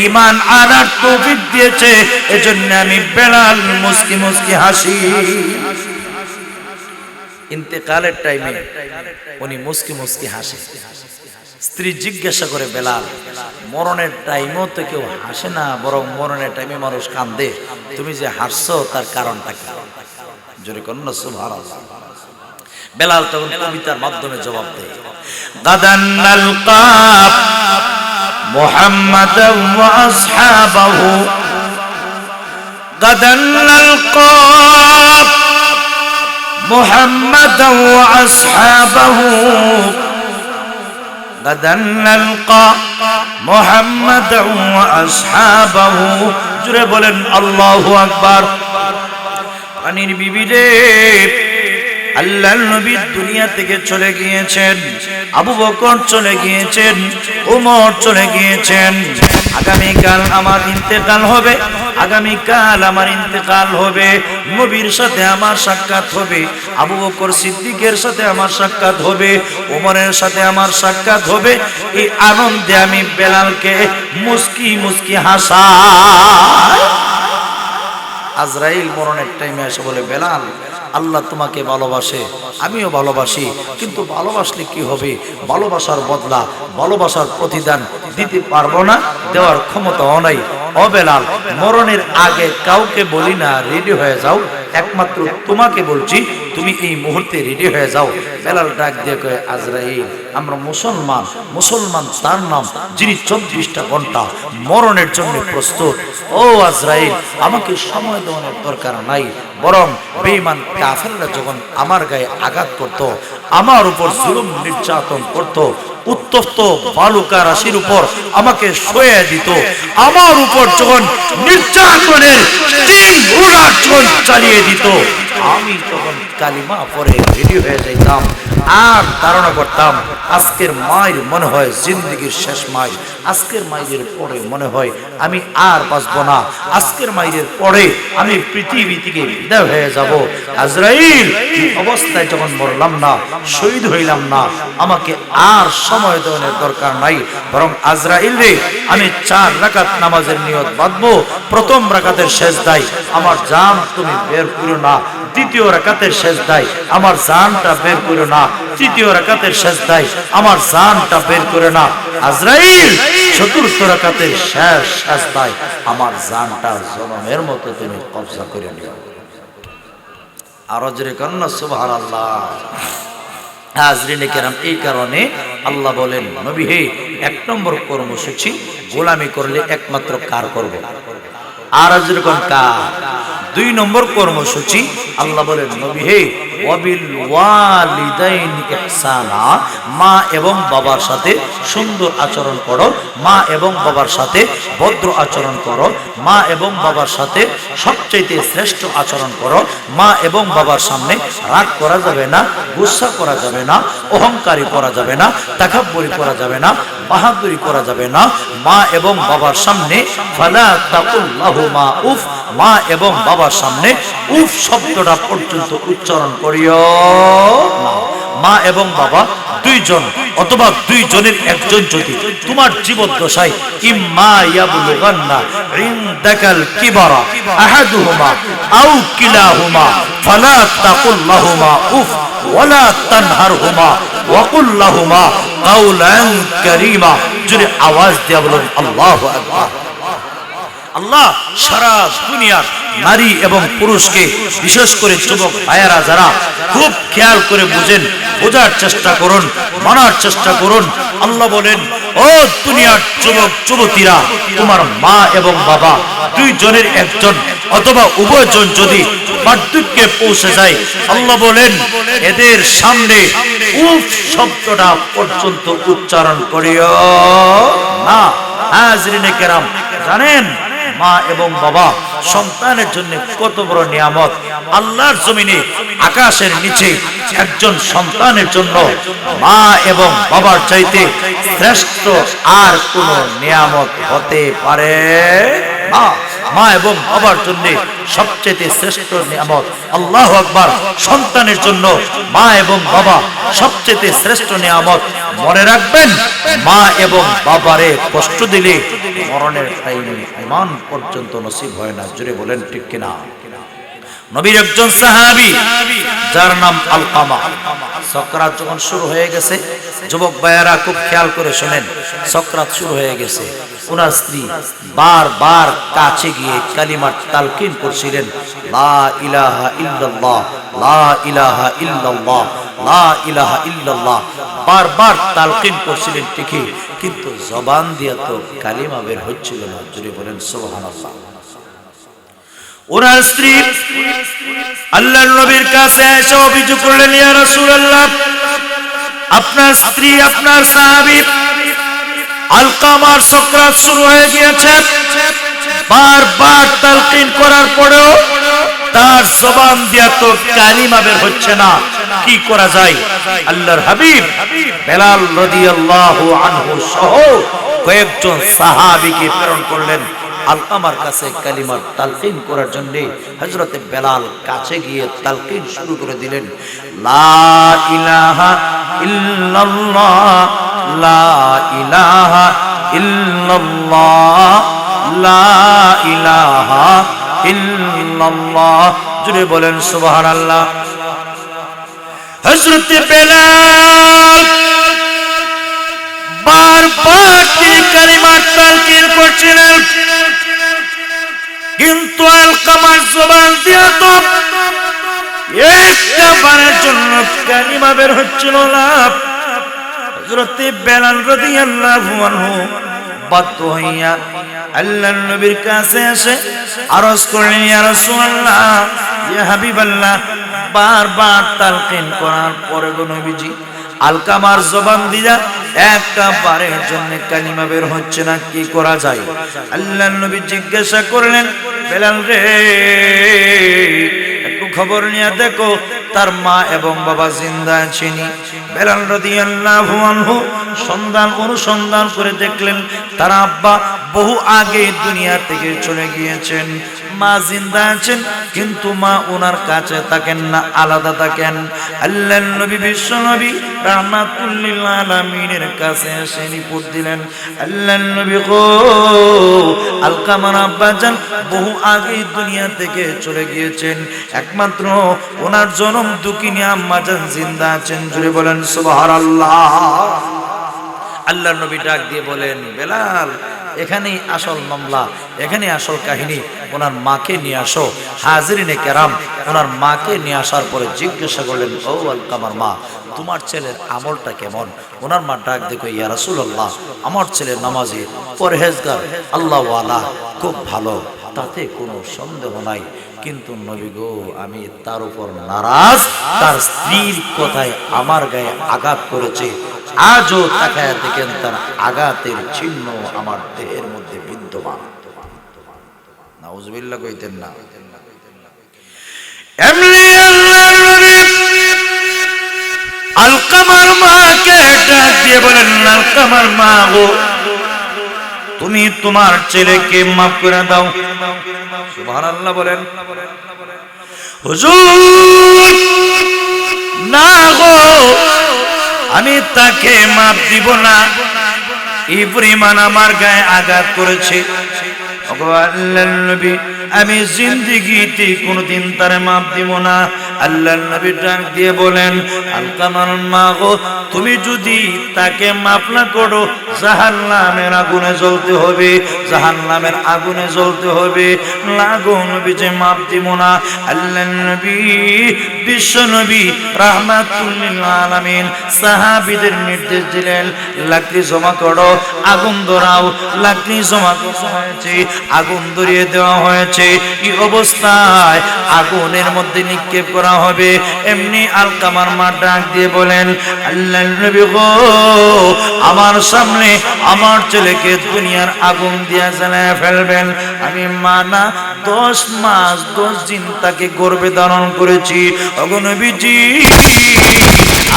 ঈমান আনার তৌফিক দিয়েছে, এজন্য আমি বেলাল মুস্কি মুস্কি হাসি। ইন্তেকালের টাইমে উনি মুস্কি মুস্কি হাসে। স্ত্রী জিজ্ঞাসা করে, বেলাল মরণের টাইমেও তো কেউ হাসে না, বরং মরণের টাইমে মানুষ কান্দে, তুমি যে হাসছো তার কারণটা কি? জোরে কোন না সুবহানাল্লাহ। বেলাল তখন কবিতার মাধ্যমে জবাব দেয়, গাদান নালকা মুহাম্মাদান ওয়া আসহাবাহু, গাদান নালকা মুহাম্মাদান ওয়া আসহাবাহু, গাদান নালকা মুহাম্মাদান ওয়া আসহাবাহু। জোরে বলেন আল্লাহু আকবার। পানির বিবি রে, আল্লাহর নবী দুনিয়া থেকে চলে গিয়েছেন, আবু বকর চলে গিয়েছেন, ওমর চলে গিয়েছেন। আগামীকাল আমার ইন্তেকাল হবে, আগামীকাল আমার ইন্তেকাল হবে। নবীর সাথে আমার সাক্ষাৎ হবে, আবু বকর সিদ্দিকের সাথে আমার সাক্ষাৎ হবে, ওমরের সাথে আমার সাক্ষাৎ হবে। এই আনন্দে আমি বেলালকে মুস্কি মুস্কি হাসাই। আজরাইল মরণের টাইমে এসে বলে, বেলাল, আল্লাহ তোমাকে ভালোবাসে, আমিও ভালোবাসি, কিন্তু ভালোবাসলে কি হবে? ভালোবাসার বদলা, ভালোবাসার প্রতিদান দিতে পারবো না, দেওয়ার ক্ষমতাও নাই। ও বেলাল, মরণের আগে কাউকে বলি না রেডি হয়ে যাও, একমাত্র তোমাকে বলছি, তুমি এই মুহূর্তে রেডি হয়ে যাও। বেলাল ডাক দিয়ে কয়, আজরাইল, আমরা মুসলমান, মুসলমান তার নাম যিনি 24টা ঘন্টা মরণের জন্য প্রস্তুত। ও আজরাইল, আমাকে সময় দেওয়ার দরকার নাই, বরং বেঈমান কাফেররা যখন আমার গায়ে আঘাত করত, আমার উপর জুলুম নির্যাতন করত, উত্তপ্ত বালুকা রাশির উপর আমাকে শুয়ে দিত, আমার উপর যখন নির্যাতনের 3 ঘোড়ার যখন চালিয়ে দিত, আমি তখন কালিমা পরে রেডি হয়ে যাইতাম আর ধারণা করতাম আজকের মায়ের মনে হয় জিন্দগির শেষ মাইল, আজকের মাইলের পরে মনে হয় আমি আর বাঁচবো না, আজকের মাইলের পরে আমি পৃথিবী থেকে বিদায় হয়ে যাব। আজরাইল, এই অবস্থায় যখন মরলাম না, শহীদ হইলাম না, আমাকে আর সময় দেওয়ার দরকার নাই, বরং আজরাইল রে, আমি 4 রাকাত নামাজের নিয়ত বাঁধবো। প্রথম রাকাতের সেজদায় আমার জান তুমি বের করো না, দ্বিতীয় রাকাতের সেজদায় আমার জানটা বের করো না, তৃতীয় রাকাতের সেজদায় আমার জানটা বের করে না। আজরাইল, চতুর্থ রাকাতের শেষ সেজদায় আমার জানটা জনমের মতো তুমি কবজা করে নিও। আরো জোরে কন্যা সুবহানাল্লাহ। হাজরিনে কেরাম, এই কারণে আল্লাহ বলেন, নবী হে, 1 নম্বর কর্মসূচি গোলামি করলে একমাত্র কার করবে? আর যেরকম কার? 2 নম্বর কর্মসূচি আল্লাহ বলেন, নবী হে, ওয়াবিল ওয়ালিদাইনি ইহসানা, মা এবং বাবার সাথে সুন্দর আচরণ করো, মা এবং বাবার সাথে ভদ্র আচরণ করো, মা এবং বাবার সাথে সবচেয়ে শ্রেষ্ঠ আচরণ করো। মা এবং বাবার সামনে রাগ করা যাবে না, গুসা করা যাবে না, অহংকারী করা যাবে না, তাকাব্বুরি করা যাবে না, বাহাদুরি করা যাবে না। মা এবং বাবার সামনে ফালা তাকুল্লাহুমা উফ, মা এবং বাবার সামনে উফ শব্দটা পর্যন্ত উচ্চারণ করিও না। মা এবং বাবা 2 জন অথবা 2 জনের একজন যদি তোমার জীবদ্দশায় ইম্মা ইয়াবলুগান্না ইনদাকাল কিবারা আহাদুহুমা আও কিলাহুমা ফালা তাকুল্লাহুমা উফ ওয়ালা তানহারহুমা ওয়াকুল লাহুমা কাওলান কারীমা। যদি আওয়াজ দিয়ে বলুন আল্লাহু আকবার। আল্লাহ সারা দুনিয়ার নারী এবং পুরুষকে, বিশেষ করে যুবক ভাইয়েরা যারা খুব খেয়াল করে বুঝেন, বোঝার চেষ্টা করুন, মানার চেষ্টা করুন। আল্লাহ বলেন, ও দুনিয়ার যুবক যুবতীরা, তোমার মা এবং বাবা 2 জনের একজন অথবা উভয়জন যদি বার্ধক্যে পৌঁছে যায়, আল্লাহ বলেন এদের সামনে উফ শব্দটা পর্যন্ত উচ্চারণ করিও না। হাজরিনে কেরাম, জানেন মা এবং বাবা সন্তানের জন্য কত বড় নিয়ামত। আল্লাহর জমিনে আকাশের নিচে একজন সন্তানের জন্য মা এবং বাবার চাইতে শ্রেষ্ঠ আর কোন নিয়ামত হতে পারে না। মা এবং বাবার জন্য সবচেয়ে শ্রেষ্ঠ নিয়ামত। আল্লাহু আকবার। সন্তানের জন্য মা এবং বাবা সবচেয়ে শ্রেষ্ঠ নিয়ামত। মনে রাখবেন, মা এবং বাবারে কষ্ট দিলে মরণের টাইমে ঈমান পর্যন্ত নসিব হয় না। জোরে বলেন ঠিক কিনা? নবীর একজন সাহাবী যার নাম আলকামা, সাকরাত যখন শুরু হয়ে গেছে, যুবক ভাইয়েরা খুব খেয়াল করে শুনেন, সাকরাত শুরু হয়ে গেছে, ওনার স্ত্রী বারবার কাছে গিয়ে কালিমার তালকিন করছিলেন, লা ইলাহা ইল্লাল্লাহ, লা ইলাহা ইল্লাল্লাহ, লা ইলাহা ইল্লাল্লাহ, বারবার তালকিন করছিলেন ঠিকই, কিন্তু জবান দিয়ে তো কালিমা বের হচ্ছিল না। জোরে বলেন সুবহানাল্লাহ। ওনার স্ত্রী আল্লাহর নবীর কাছে এসে অভিযোগ করলেন, ইয়া রাসূলুল্লাহ, আপনার স্ত্রী, আপনার সাহাবী আলকামার সাকরাত শুরু হয়ে গিয়েছে, বারবার তালকিন করার পরেও তার জবান দিয়ে তো কালিমা বের হচ্ছে না, কি করা যায়? আল্লাহর হাবিব বেলাল রাদিয়াল্লাহু আনহু সহ কয়েকজন সাহাবীকে প্রেরণ করলেন আলকামার কাছে কালিমার তালকিন করার জন্য। হযরতে বেলাল কাছে গিয়ে তালকিন শুরু করে দিলেন, লা ইলাহা ইল্লাল্লাহ, লা ইলাহা ইল্লাল্লাহ, লা ইলাহা ইল্লাল্লাহ। জুড়ে বলেন সুবহানাল্লাহ। হযরত বেলাল বারবার তিনি কালিমার তালকিন করছিলেন, কিন্তু আলকামার জবান দিয়া তো একটা বারের জন্য কালিমা বের হচ্ছিল না। হযরত বেলাল রাদিয়াল্লাহু আনহু বাধ্য হইয়া আল্লাহর নবীর কাছে এসে আরজ করলেন, ইয়া রাসূলুল্লাহ, ইয়া হাবিবাল্লাহ, বারবার তালকিন করার পরে গো নবীজি আলকামার জবান দিয়া একটা বারের জন্য কালিমা বের হচ্ছে না, কি করা যায়? আল্লাহর নবী জিজ্ঞাসা করলেন, বেলাল রে, একটু খবর নিয়ে দেখো তার মা এবং বাবা জিন্দা আছেনি? বেলাল রাদিয়াল্লাহু আনহু অনুসন্ধান করে দেখলেন তার আব্বা বহু আগে দুনিয়া থেকে চলে গিয়েছেন, মা জিন্দা আছেন, কিন্তু মা ওনার কাছে থাকেন না, আলাদা থাকেন। আল্লাহর নবী বিশ্ব নবী রাহমাতুল লিল আলামিনের কাছে এসে রিপোর্ট দিলেন, আল্লাহর নবী গো, আলকামার আব্বাজান বহু আগে দুনিয়া থেকে চলে গিয়েছেন, একমাত্র ওনার জনম দুঃখিনী আম্মাজান জিন্দা আছেন। জুড়ে বলেন সুবহানাল্লাহ। আল্লাহর নবী ডাক দিয়ে বলেন, বেলাল, এখানেই আসল মামলা, এখানেই আসল কাহিনী, ওনার মাকে নিয়ে আসো। হাজিরিনে কেরাম ওনার মাকে নিয়ে আসার পরে জিজ্ঞাসা করলেন, ও আলকামার মা, তোমার ছেলের আমলটা কেমন? ওনার মা ডাক দেখো, ইয়া রাসূলুল্লাহ, আমার ছেলে নামাজি, পরহেজগার, আল্লাহওয়ালা, খুব ভালো, তাতে কোনো সন্দেহ নাই, কিন্তু নবী গো, আমি তার উপর নারাজ, তার স্ত্রীর কথায় আমার গায়ে আঘাত করেছে, আজও তাকায় দেখেন তার আঘাতের চিহ্ন আমার দেহের মধ্যে বিদ্যমান। নাউজুবিল্লাহ কইতেন না? এমনি আল্লাহর নবী আলকামার মাকে ডাক দিয়ে বলেন, আলকামার মা গো, তুমি তোমার ছেলেকে মাফ করে দাও। সুবহানাল্লাহ বলেন। হুজুর, না গো, আমি তাকে মাফ দিব না, এই পরিমাণ আমার গায়ে আঘাত করেছে। আল্লাহর নবী, আমি জিন্দেগিতে কোনোদিন তারে মাফ দিব না। আল্লাহর নবী ডাক দিয়ে বলেন, আলকামার মা গো, তুমি যদি তাকে মাফ না করো, জাহান্নামের আগুনে জ্বলতে হবে, জাহান্নামের আগুনে জ্বলতে হবে। না গো নবী, যে মাফ দিব না। আল্লাহর নবী বিশ্ব নবী রাহমাতুল লিল আলামিন সাহাবীদের নির্দেশ দিলেন, লাকড়ি জমা করো, আগুন ধরাও। লাকড়ি জমা করা হয়েছে, আগুন ধরিয়ে দেওয়া হয়েছে। এই অবস্থায় আগুনের মধ্যে নিক্ষেপ করা হবে। এমনি আলকামার মা ডাক দিয়ে বলেন, আল্লাহর নবী গো, আমার সামনে আমার ছেলেকে দুনিয়ার আগুন দিয়া জ্বালায় ফেলবেন। আমি মানা 10 মাস 10 দিন তাকে গর্ভে ধারণ করেছি। ওগো নবীজি,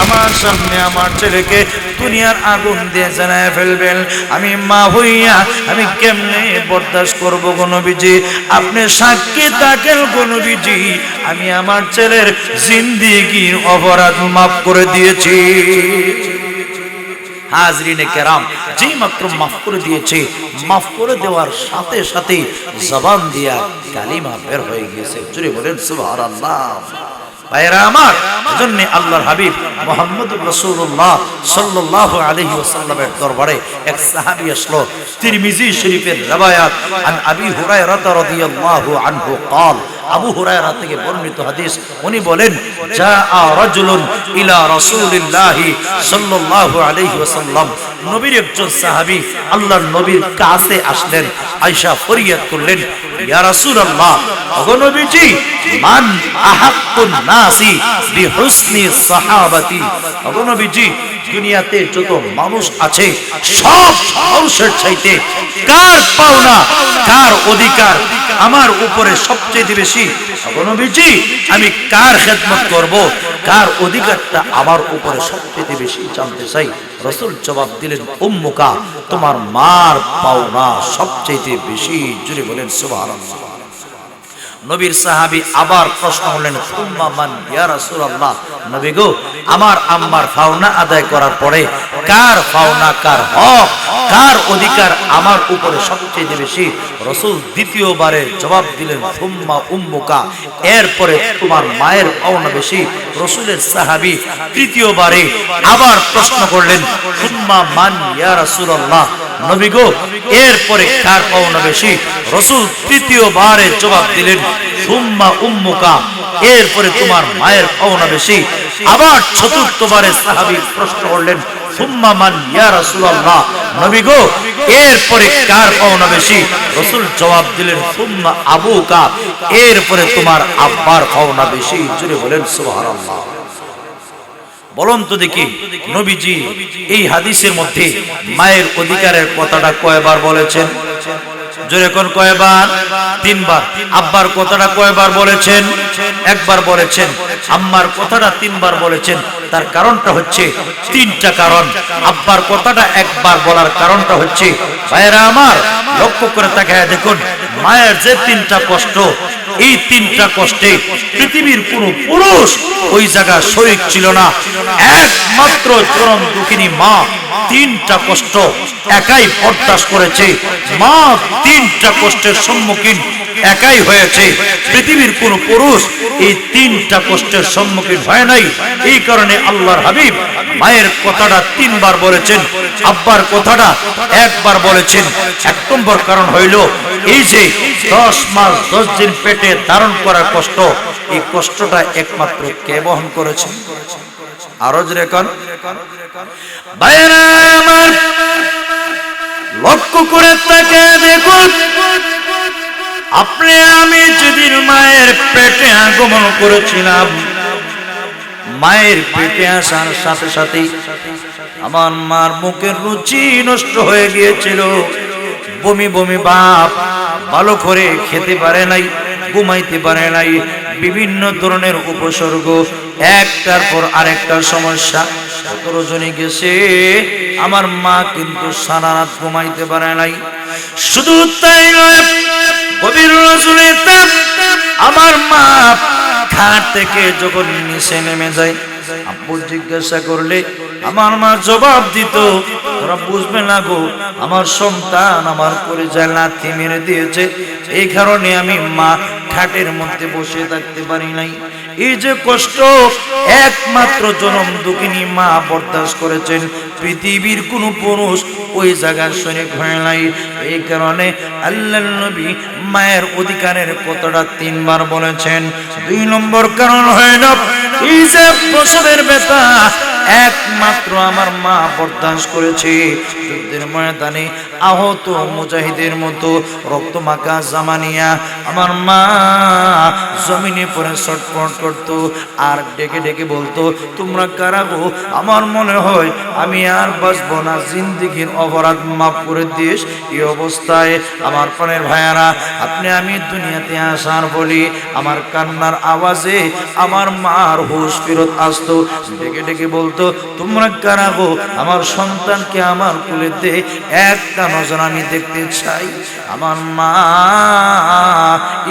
আমার সামনে আমার ছেলেকে দুনিয়ার আগুন দিয়ে জ্বালায় ফেলবেন, আমি মা হইয়া আমি কেমনে বরদাস্ত করবো গো নবীজি? আপনি সাক্ষী থাকেন গো নবীজি, আমি আমার ছেলের জিন্দেগীর অপরাধ মাফ করে দিয়েছি। হাজরিনে কেরাম, যেই মাত্র মাফ করে দিয়েছে, মাফ করে দেওয়ার সাথে সাথে জবান দিয়া কালিমা বের হয়ে গিয়েছে। জুড়ে বলেন সুবহানাল্লাহ। ভাইরা আমার, এজন্য আল্লাহর হাবিব মুহাম্মদুর রাসূলুল্লাহ সাল্লাল্লাহু আলাইহি ওয়াসাল্লামের দরবারে এক সাহাবী আসলো। তিরমিজি শরীফের riwayat আন আবি হুরায়রা রাদিয়াল্লাহু আনহু قال, আবু হুরায়রা থেকে বর্ণিত হাদিস, উনি বলেন, জাআ রাজুলুন ইলা রাসূলিল্লাহি সাল্লাল্লাহু আলাইহি ওয়াসাল্লাম, নবীর একজন সাহাবী আল্লাহর নবীর কাছে আসলেন। আয়েশা ফরিয়াদ করলেন, ইয়া রাসূলুল্লাহ, ওগো নবীজি, মান আহাক্কুন নাসি বিহুসনি সাহাবাতি, ওগো নবীজি, দুনিয়াতে যত মানুষ আছে সব মানুষের চাইতে কার পাওনা, কার অধিকার আমার উপরে সবচেয়ে বেশি? ওগো নবীজি, আমি কার খেদমত করব, কার অধিকারটা আমার উপরে সবচেয়ে বেশি জানতে চাই। রাসূল জবাব দিলেন, উম্মুকা, তোমার মার পাওনা সবচেয়ে বেশি। জুড়ে বলেন সুবহানাল্লাহ। নবীর সাহাবী আবার প্রশ্ন করলেন, সুম্মা মান ইয়া রাসূলুল্লাহ, নবী গো, আমার আম্মার পাওনা আদায় করার পরে কার পাওনা, কার হক, কার অধিকার আমার উপরে সবচেয়ে বেশি? রাসূল দ্বিতীয়বারে জবাব দিলেন, সুম্মা উম্মুকা, এরপরে তোমার মায়ের পাওনা বেশি। রাসূলের সাহাবী তৃতীয়বারে আবার প্রশ্ন করলেন, সুম্মা মান ইয়া রাসূলুল্লাহ, নবী গো, এরপরে কার পাওনা বেশি? রাসূল তৃতীয়বারে জবাব দিলেন, সুম্মা উম্মুকা, এরপরে তোমার মায়ের পাওনা বেশি। আবার চতুর্থবারে সাহাবী প্রশ্ন করলেন, সুম্মা মান ইয়া রাসূলুল্লাহ, নবী গো, এরপরে কার পাওনা বেশি? রাসূল জবাব দিলেন, সুম্মা আবুকা, এরপরে তোমার আব্বার পাওনা বেশি। জোরে বলেন সুবহানাল্লাহ। বলুন তো দেখি, নবীজি এই হাদিসের মধ্যে মায়ের অধিকারের কথাটা কয়বার বলেছেন? জোরে কোন কয়বার? তিনবার। আব্বার কথাটা কয়বার বলেছেন? একবার বলেছেন। আম্মার কথাটা তিনবার বলেছেন। তার কারণটা হচ্ছে তিনটা কারণ। আব্বার কথাটা একবার বলার কারণটা হচ্ছে, ভাইরা আমার, লক্ষ্য করে তাকায় দেখুন, মায়ের যে তিনটা কষ্ট, এই তিনটা কষ্টে পৃথিবীর কোন পুরুষ ওই জায়গা শরীক ছিল না। একমাত্র চরম দুঃখিনী মা তিনটা কষ্ট একাই বরদাস্ত করেছে। মা তিনটা কষ্টের সম্মুখীন একাই হয়েছে। পৃথিবীর কোন পুরুষ এই তিনটা কষ্টের সম্মুখীন হয় নাই। এই কারণে আল্লাহর হাবিব মায়ের কথাটা তিনবার বলেছেন, আব্বার কথাটা একবার বলেছেন। এক নম্বর কারণ হইল, এই যে 10 মাস 10 দিন পেটে ধারণ করার কষ্ট, এই কষ্টটা একমাত্র কে বহন করেছে? আরো জোরে কোন ভাইরা আমার, লক্ষ্য করে তাকে দেখুন, আপনি আমি যেদিন মায়ের পেটে আগমন করেছিলাম, মায়ের পেটে আসার সাথে সাথে আমার মার মুখের রুচি নষ্ট হয়ে গিয়েছিল। বমি বমি ভাব, ভালো করে খেতে পারে নাই, ঘুমাইতে পারে নাই, বিভিন্ন ধরনের উপসর্গ, একটার পর আরেকটা সমস্যা। 17 জনে গেছে, আমার মা কিন্তু সারা রাত ঘুমাইতে পারে নাই। শুধু তাই নয়, গভীর রজনীতে আমার মা খাট থেকে যখন নিচে নেমে যায়, আব্বু জিজ্ঞাসা করলে আমার মা জবাব দিত, তোরা বুঝবে না গো, আমার সন্তান আমার কলিজায় লাথি মেরে দিয়েছে, এই কারণে আমি মা খাটের মধ্যে বসে থাকতে পারি নাই। এই যে কষ্ট একমাত্র জনম দুঃখিনী মা বরদাস্ত করেছেন, পৃথিবীর কোন পুরুষ ওই জায়গায় শরীক হয় নাই। এই কারণে আল্লাহর নবী মায়ের অধিকারের কথাটা তিনবার বলেছেন। 2 নম্বর কারণ হইল, এই যে প্রসবের ব্যথা একমাত্র আমার মা বরদাস্ত করেছে। যুদ্ধের ময়দানে আহত মুজাহিদের মতো রক্ত মাখা জামা নিয়া আমার মা জমিনে পড়ে ছটফট করত, আর ডেকে ডেকে বলতো, তোমরা কারা গো? আমার মনে হয় আমি আর বাঁচবো না, জিন্দেগির অপরাধ মাফ করে দিস। এই অবস্থায় আমার প্রাণের ভাইয়ারা, আপনি আমি দুনিয়াতে আসার বলি আমার কান্নার আওয়াজে আমার মার হুঁশ ফেরত আসতো। ডেকে ডেকে বলতো, তোমরা কারা গো? আমার সন্তানকে আমার কোলে দে, একটা নজর আমি দেখতে চাই। আমার মা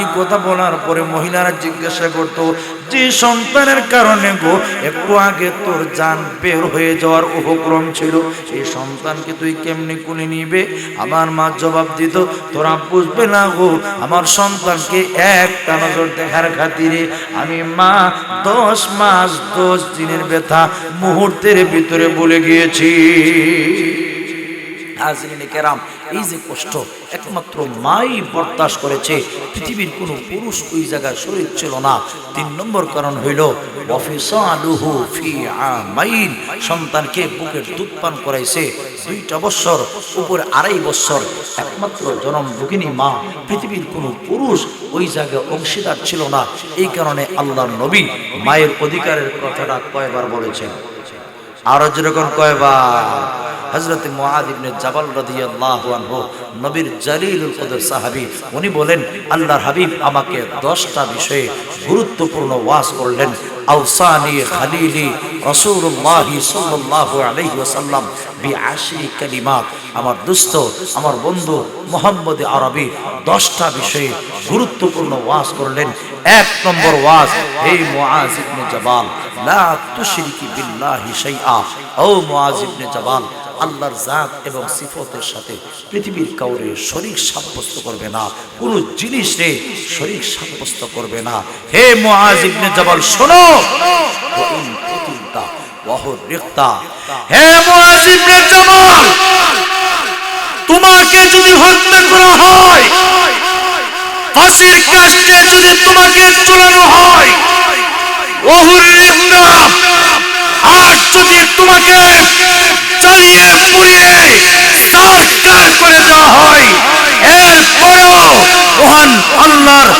এই কথা বলার পরে মহিলারা জিজ্ঞাসা করতো, যে সন্তানের কারণে গো একটু আগে তোর জান বের হয়ে যাওয়ার উপক্রম ছিল, এই সন্তানকে তুই কেমনি কোলে নিবে? আমার মা জবাব দিত, তোরা বুঝবে না গো, আমার সন্তানকে একটা নজর দেখার খাতিরে আমি মা 10 মাস 10 দিনের ব্যথা মুহূর্তের ভিতরে বলে গিয়েছি। হাজরিনে কেরাম, এই যে কষ্ট একমাত্র মাই বরদাস্ত করেছে, পৃথিবীর কোন পুরুষ ওই জায়গায় শরীক ছিল না। 3 নম্বর কারণ হইল, ওয়াফিসালুহু ফি আমাইন, সন্তানকে বুকের দুধ পান করাইছে 2টা বছর, উপরে 2.5 বছর। একমাত্র জনম দুঃখিনী মা, পৃথিবীর কোন পুরুষ ওই জায়গায় অংশীদার ছিল না। এই কারণে আল্লাহর নবী মায়ের অধিকারের কথাটা কয়বার বলেছেন? আরো যেরকম কয়বার? হযরত মুআদ ইবনে জাবাল রাদিয়াল্লাহু আনহু, নবীর জালিলুল কদর সাহাবী, উনি বলেন, আল্লাহর হাবিব আমাকে 10টা বিষয়ে গুরুত্বপূর্ণ ওয়াজ করলেন। আওসানি খালিলি রাসূলুল্লাহ সাল্লাল্লাহু আলাইহি ওয়াসাল্লাম বিআশরি কালিমাত। আমার দোস্ত, আমার বন্ধু মুহাম্মদ আরবি 10টা বিষয়ে গুরুত্বপূর্ণ ওয়াজ করলেন। 1 নম্বর ওয়াজ, হে মুআজ ইবনে জাবাল, লা তুশরিকি বিল্লাহি শাইআ। ও মুআজ ইবনে জাবাল, আল্লাহর জাত এবং সিফতের সাথে পৃথিবীর কাউরে শরীক সাব্যস্ত করবে না, কোন জিনিসে শরীক সাব্যস্ত করবে না। হে মুআজ ইবনে জাবাল শোনো, হে মুআজ ইবনে জাবাল, তোমাকে যদি হত্যা করা হয়, ফাঁসির কাস্টে যদি তোমাকে ঝুলানো হয়, আর যদি তোমাকে জ্বালিয়ে পুড়িয়ে সারকার করে দেওয়া হয়, এরপরেও মহান আল্লাহর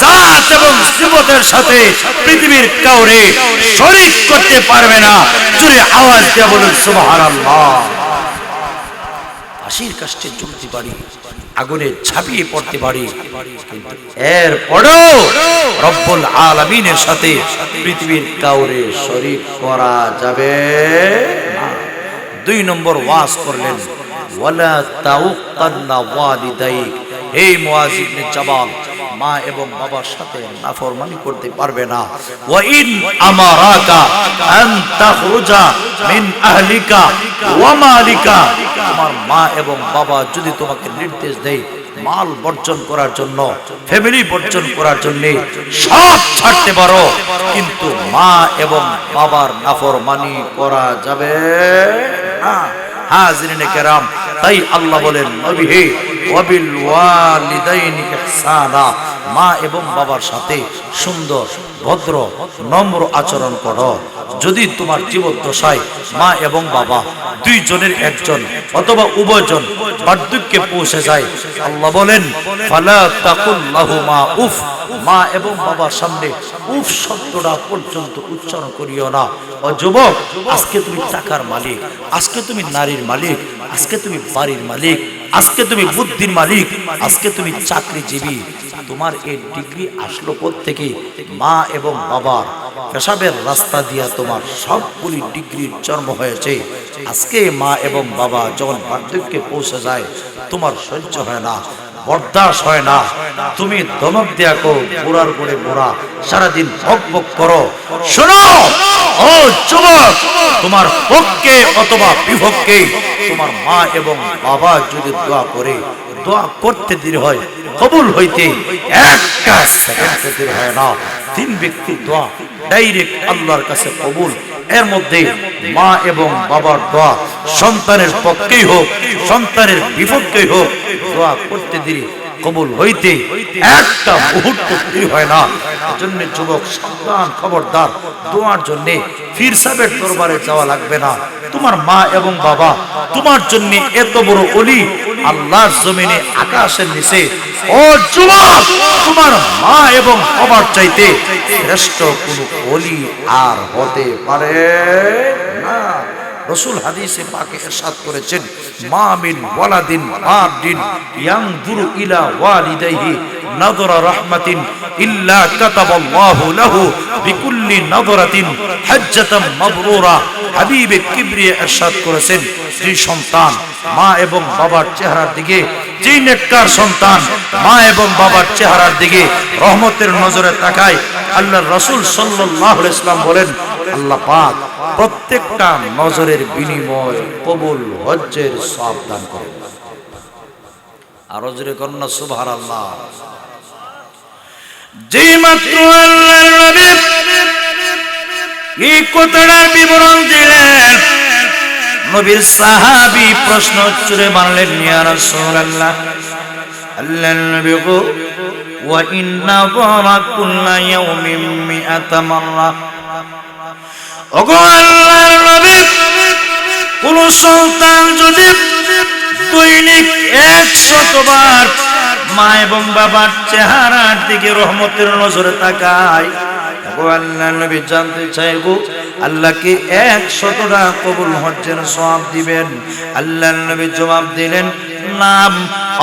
জাত এবং সিফতের সাথে পৃথিবীর কাউরে শরীক করতে পারবে না। জোরে আওয়াজ দিয়ে বলুন সুবহানাল্লাহ। ফাঁসির কাস্টে ঝুলতে পারি, আগুনে ঝাঁপিয়ে পড়তে পারি, কিন্তু এরপরেও রব্বুল আলামিনের সাথে পৃথিবীর কাউরে শরীক করা যাবে না। 2 নম্বর ওয়াজ করলেন, ওয়ালা তাউক্কান্না ওয়ালিদাইক। হে মুআজ ইবনে জাবাল, মা এবং বাবার সাথে নাফরমানি করতে পারবে না। ওয়া ইন আমারাকা আন তাখরুজা মিন আহলিকা ওয়া মালিকা। তোমার মা এবং বাবা যদি তোমাকে নির্দেশ দেয় মাল বর্জন করার জন্য, ফ্যামিলি বর্জন করার জন্য, সব ছাড়তে পারো, কিন্তু মা এবং বাবার নাফরমানি করা যাবে না। হাজিরিনে কেরাম, তাই আল্লাহ বলেন, নবী হে, ওয়াবিল ওয়ালিদাইনি ইহসানা, মা এবং বাবার সাথে সুন্দর, ভদ্র, নম্র আচরণ করো। যদি তোমার জীবদ্দশায় মা এবং বাবা 2 জনের একজন অথবা উভয়জন বার্ধক্যে পৌঁছে যায়, আল্লাহ বলেন, ফালা তাকুল লাহুমা উফ। মা এবং বাবার সামনে উফ শব্দটা পর্যন্ত উচ্চারণ করিও না। ও যুবক, আজকে তুমি টাকার মালিক, আজকে তুমি নারীর মালিক, আজকে তুমি বাড়ির মালিক, আজকে তুমি বুদ্ধির মালিক, আজকে তুমি চাকরিজীবী। তোমার এই ডিগ্রি আসলো কোত্থেকে? মা এবং বাবার পেশাবের রাস্তা দিয়া তোমার সবগুলি ডিগ্রির জন্ম হয়েছে। আজকে মা এবং বাবা যখন বার্ধক্যে পৌঁছে যায়, তোমার সহ্য হয় না, বরদাস্ত হয় না, তুমি ধমক দেয়া করো, বুড়ার করে বুড়া, সারাদিন ভক ভক করো। শোনো ও যুবক, তোমার পক্ষে অথবা বিপক্ষে তোমার মা এবং বাবা যদি দোয়া করে, দোয়া করতে দেরি হয়, কবুল হইতে 1টা সেকেন্ড দেরি হয় না। 3 ব্যক্তির দোয়া ডাইরেক্ট আল্লাহর কাছে কবুল। এর মধ্যে মা এবং বাবার দোয়া সন্তানের পক্ষেই হোক, সন্তানের বিপক্ষেই হোক, দোয়া করতে দেরি, কবুল হইতে 1টা মুহূর্ত দেরি হয় না। এজন্য যুবক সাবধান, খবরদার, দোয়ার জন্য পীর সাহেবের দরবারে যাওয়া লাগবে না। তোমার মা এবং বাবা তোমার জন্য এত বড় ওলি আল্লাহর জমিনে, আকাশের নিচে। ও যুবক, তোমার মা এবং বাবার চাইতে শ্রেষ্ঠ কোনো ওলি আর হতে পারে না। রাসূল হাদিসে পাকে ইরশাদ করেছেন, মা মিন ওয়ালাদিন আবদিন ইয়ানজুরু ইলা ওয়ালিদাইহি নাযরা রাহমাতিন ইল্লা কাতাবাল্লাহু লাহু বিকুল্লি নাযরাতিন হাজ্জাতাম মাবরুরা। হাবিবে কিবরিয়া ইরশাদ করেছেন, যে সন্তান মা এবং বাবার চেহারার দিকে, যে নেককার সন্তান মা এবং বাবার চেহারার দিকে রহমতের নজরে তাকায়, আল্লাহর রাসূল সাল্লাল্লাহু আলাইহি ওয়াসাল্লাম বলেন, আল্লাহ পাক প্রত্যেকটা নজরের বিনিময় কবুল হজ্জের সওয়াব দান করেন। আর জোরে করুন না সুবহানাল্লাহ। যে মাত্র আল্লাহর নবী এই কথাটার বিবরণ দিলেন, নবীর সাহাবী প্রশ্ন ছুড়ে মারলেন, ইয়া রাসূলুল্লাহ, আল্লাহর নবী গো, ওয়া ইন্না যারা কুল্লা ইয়াউমিন মিআতা মাররা। ওগো আল্লাহর নবী, কোন সন্তান যদি দৈনিক 100 বার মা এবং বাবার চেহারার দিকে রহমতের নজরে তাকায়, ওগো আল্লাহর নবী জানতে চাইবো, আল্লাহকে 100টা কবুল হজ্জের সওয়াব দিবেন? আল্লাহর নবী জবাব দিলেন, নাম,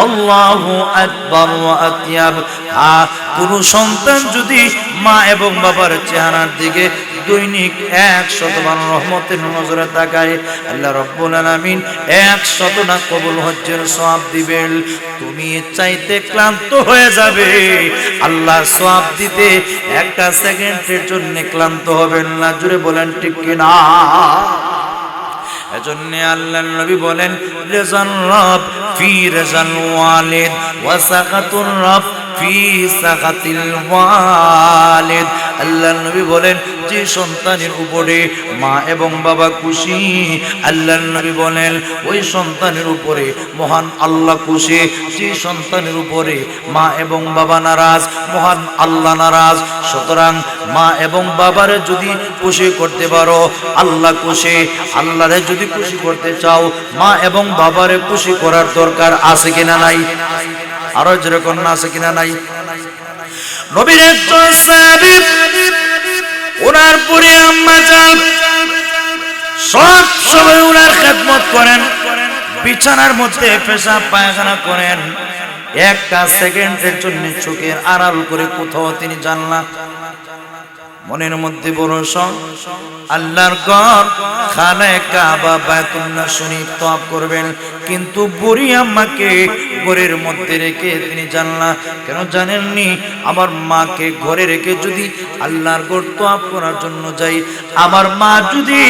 আল্লাহু আকবার ওয়া আতিয়াব। কোন সন্তান যদি মা এবং বাবার চেহারার দিকে দৈনিক 100 বার রহমতের নজরে তাকায়, আল্লাহ রাব্বুল আলামিন 100টা কবুল হজ্জের সওয়াব দিবেন। তুমি চাইতে ক্লান্ত হয়ে যাবে, আল্লাহ সওয়াব দিতে একটা সেকেন্ডের জন্য ক্লান্ত হবেন না। জুড়ে বলেন ঠিক কিনা? এজন্য আল্লাহর নবী বলেন, রিজাল রব ফি রিজাল ওয়ালিদ ওয়া সাকাতুর রব ফি সাকাতিল ওয়ালিদ। আল্লাহর নবী বলেন, যে সন্তানের উপরে মা এবং বাবা খুশি, আল্লাহর নবী বলেন ওই সন্তানের উপরে মহান আল্লাহ খুশি। যে সন্তানের উপরে মা এবং বাবা নারাজ, মহান আল্লাহ নারাজ। সুতরাং মা এবং বাবারে যদি খুশি করতে পারো, আল্লাহ খুশি। আল্লাহরে যদি খুশি করতে চাও, মা এবং বাবারে খুশি করার দরকার আছে কিনা নাই? আরো যেরকম না আছে কিনা নাই? নবীর একজন সাহাবী, ওনার পরে আম্মা জান সব সময় ওনার খেদমত করেন, বিছানার মধ্যে পেশাব পায়খানা করেন, একটা সেকেন্ডের জন্য চোখের আড়াল করে কোথাও তিনি যান না। মনের মধ্যে বড় শখ, আল্লাহর ঘর খানায়ে কাবা বাইতুল্লাহ শরীফ তওয়াফ করবেন, কিন্তু বুড়ি আম্মাকে ঘরের মধ্যে রেখে তিনি যান না। কেন জানেননি? আমার মাকে ঘরে রেখে যদি আল্লাহর ঘর তওয়াফ করার জন্য যাই, আমার মা যদি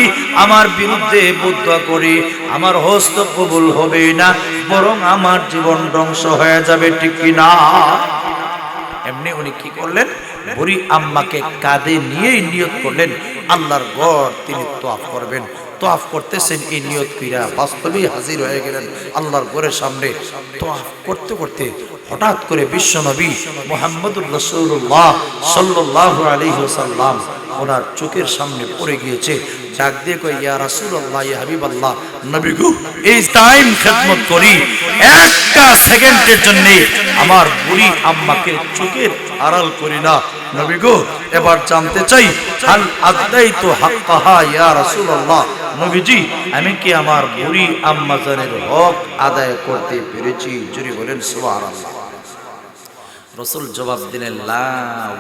আমার বিরুদ্ধে বদদুয়া করে, আমার হজ তো কবুল হবে না, বরং আমার জীবন ধ্বংস হয়ে যাবে। ঠিক কি না? এমনি উনি কি করলেন? বুড়ি আম্মাকে কাঁধে নিয়েই নিয়ত করলেন আল্লাহর ঘর তিনি তওয়াফ করবেন। তওয়াফ করতেছেন, এই নিয়ত কইরা বাস্তবেই হাজির হয়ে গেলেন আল্লাহর ঘরের সামনে। তওয়াফ করতে করতে হঠাৎ করে বিশ্বনবী মুহাম্মদুর রাসূলুল্লাহ সাল্লাল্লাহু আলাইহি ওয়াসাল্লাম ওনার চোখের সামনে পড়ে গিয়েছে। ডাক দিয়ে কই, ইয়া রাসূলুল্লাহ, ইয়া হাবিবাল্লাহ, নবী গো, এই টাইম খেদমত করি, একটা সেকেন্ডের জন্য আমার বুড়ি আম্মাকে চোখের আড়াল করি না। নবী গো, এবার জানতে চাই, হাল আদাইতু হাক্কাহা ইয়া রাসূলুল্লাহ, নবীজি আমি কি আমার বুড়ি আম্মা জানের হক আদায় করতে পেরেছি? জোরে বলেন সুবহানাল্লাহ। রাসূল জবাব দিলেন, লা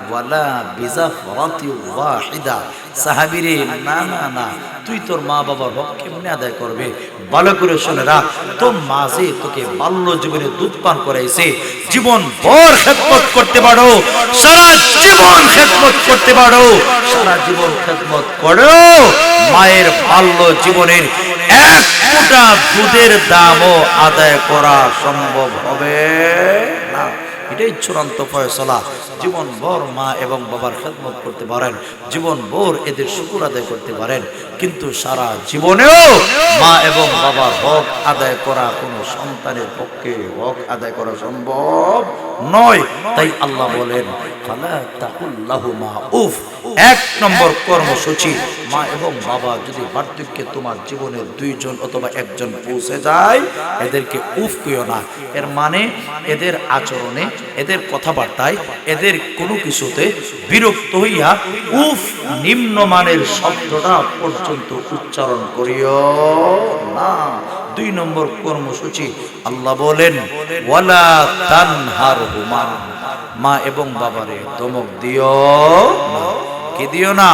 ওয়ালা বিজাফরাতি ওয়াহিদা। সাহাবীরে, না না না, তুই তোর মা বাবার হক কেমনে আদায় করবে? ভালো করে শুনে রাখ, তোর মা যে তোকে বাল্য জীবনে দুধ পান করাইছে, জীবন ভর খেদমত করতে পারো, সারা জীবন খেদমত করতে পারো, সারা জীবন খেদমত করো, মায়ের বাল্য জীবনের এক ফোঁটা দুধের দামও আদায় করা সম্ভব হবে না। এটাই চূড়ান্ত ফয়সালা। জীবন ভর মা এবং বাবার খেদমত করতে পারেন, জীবন ভর এদের শুকর আদায় করতে পারেন, কিন্তু সারা জীবনেও মা এবং বাবার হক আদায় করা কোন সন্তানের পক্ষে হক আদায় করা সম্ভব নয়। তাই আল্লাহ বলেন, ফালা তাকুল লাহুমা উফ। 1 নম্বর কর্মসূচি, মা এবং বাবা যদি বার্ধক্যে তোমার জীবনের 2 জন অথবা 1 জন পৌঁছে যায়, এদেরকে উফ কইও না। এর মানে এদের আচরণে, এদের কথাবার্তায়, এদের কোনো কিছুতে বিরক্ত হইয়া উফ নিম্নমানের শব্দটা পর্যন্ত উচ্চারণ করিও না। 2 নম্বর কর্মসূচি, আল্লাহ বলেন, ওয়ালা তানহারহুমা, মা এবং বাবারে ধমক দিও না। কি দিও না?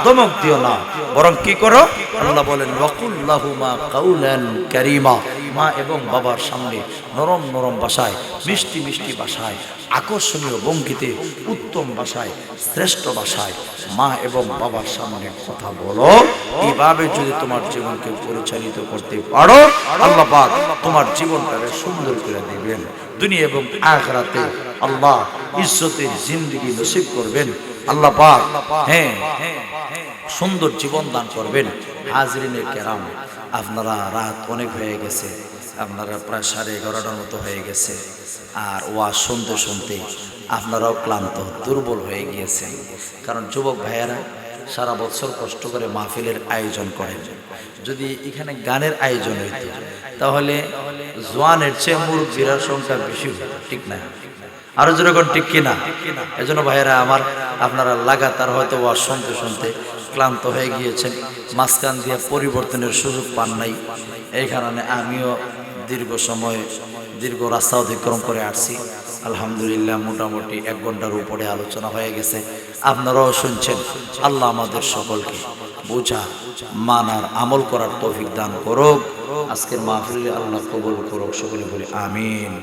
ধমক দিও না, বরং কি করো? আল্লাহ বলেন, ওয়াকুল লাহুমা কাউলান কারীমা। মা এবং বাবার সামনে নরম নরম ভাষায়, মিষ্টি মিষ্টি ভাষায়, আকর্ষণীয় ভঙ্গিতে, উত্তম ভাষায়, শ্রেষ্ঠ ভাষায় মা এবং বাবার সামনে কথা বলো। এইভাবে যদি তোমার জীবনকে পরিচালিত করতে পারো, আল্লাহ পাক তোমার জীবনটাকে সুন্দর করে দিবেন। দুনিয়া এবং আখিরাতে আল্লাহ ইজ্জতের জিন্দেগি নসিব করবেন। আল্লাহ পাক সুন্দর জীবন দান করবেন। হাজরিনে কেরাম, আপনারা রাত অনেক হয়ে গেছে, আপনারা প্রায় 11:30টার মতো হয়ে গেছে, আর ওয়াজ শুনতে শুনতে আপনারাও ক্লান্ত দুর্বল হয়ে গিয়েছেন। কারণ যুবক ভাইয়েরা সারা বছর কষ্ট করে মাহফিলের আয়োজন করেন। যদি এখানে গানের আয়োজন হইত, তাহলে জোয়ানের চেয়ে মুরব্বীর সংখ্যা বেশি হতো, ঠিক না? আরো যেরকম ঠিক কিনা? এজন্য ভাইয়েরা আমার, আপনারা লাগাতার হয়তো ওয়াজ শুনতে শুনতে ক্লান্ত হয়ে গিয়েছেন, মাঝখান দিয়ে পরিবর্তনের সুযোগ পান নাই। এই কারণে আমিও দীর্ঘ রাস্তা অতিক্রম করে আসছি। আলহামদুলিল্লাহ মোটামুটি 1 ঘন্টার উপরে আলোচনা হয়ে গেছে, আপনারাও শুনছেন। আল্লাহ আমাদের সকলকে বোঝা, মানার, আমল করার তৌফিক দান করুক। আজকের মাহফিলে আল্লাহ কবুল করুক, সকলে বলি আমিন।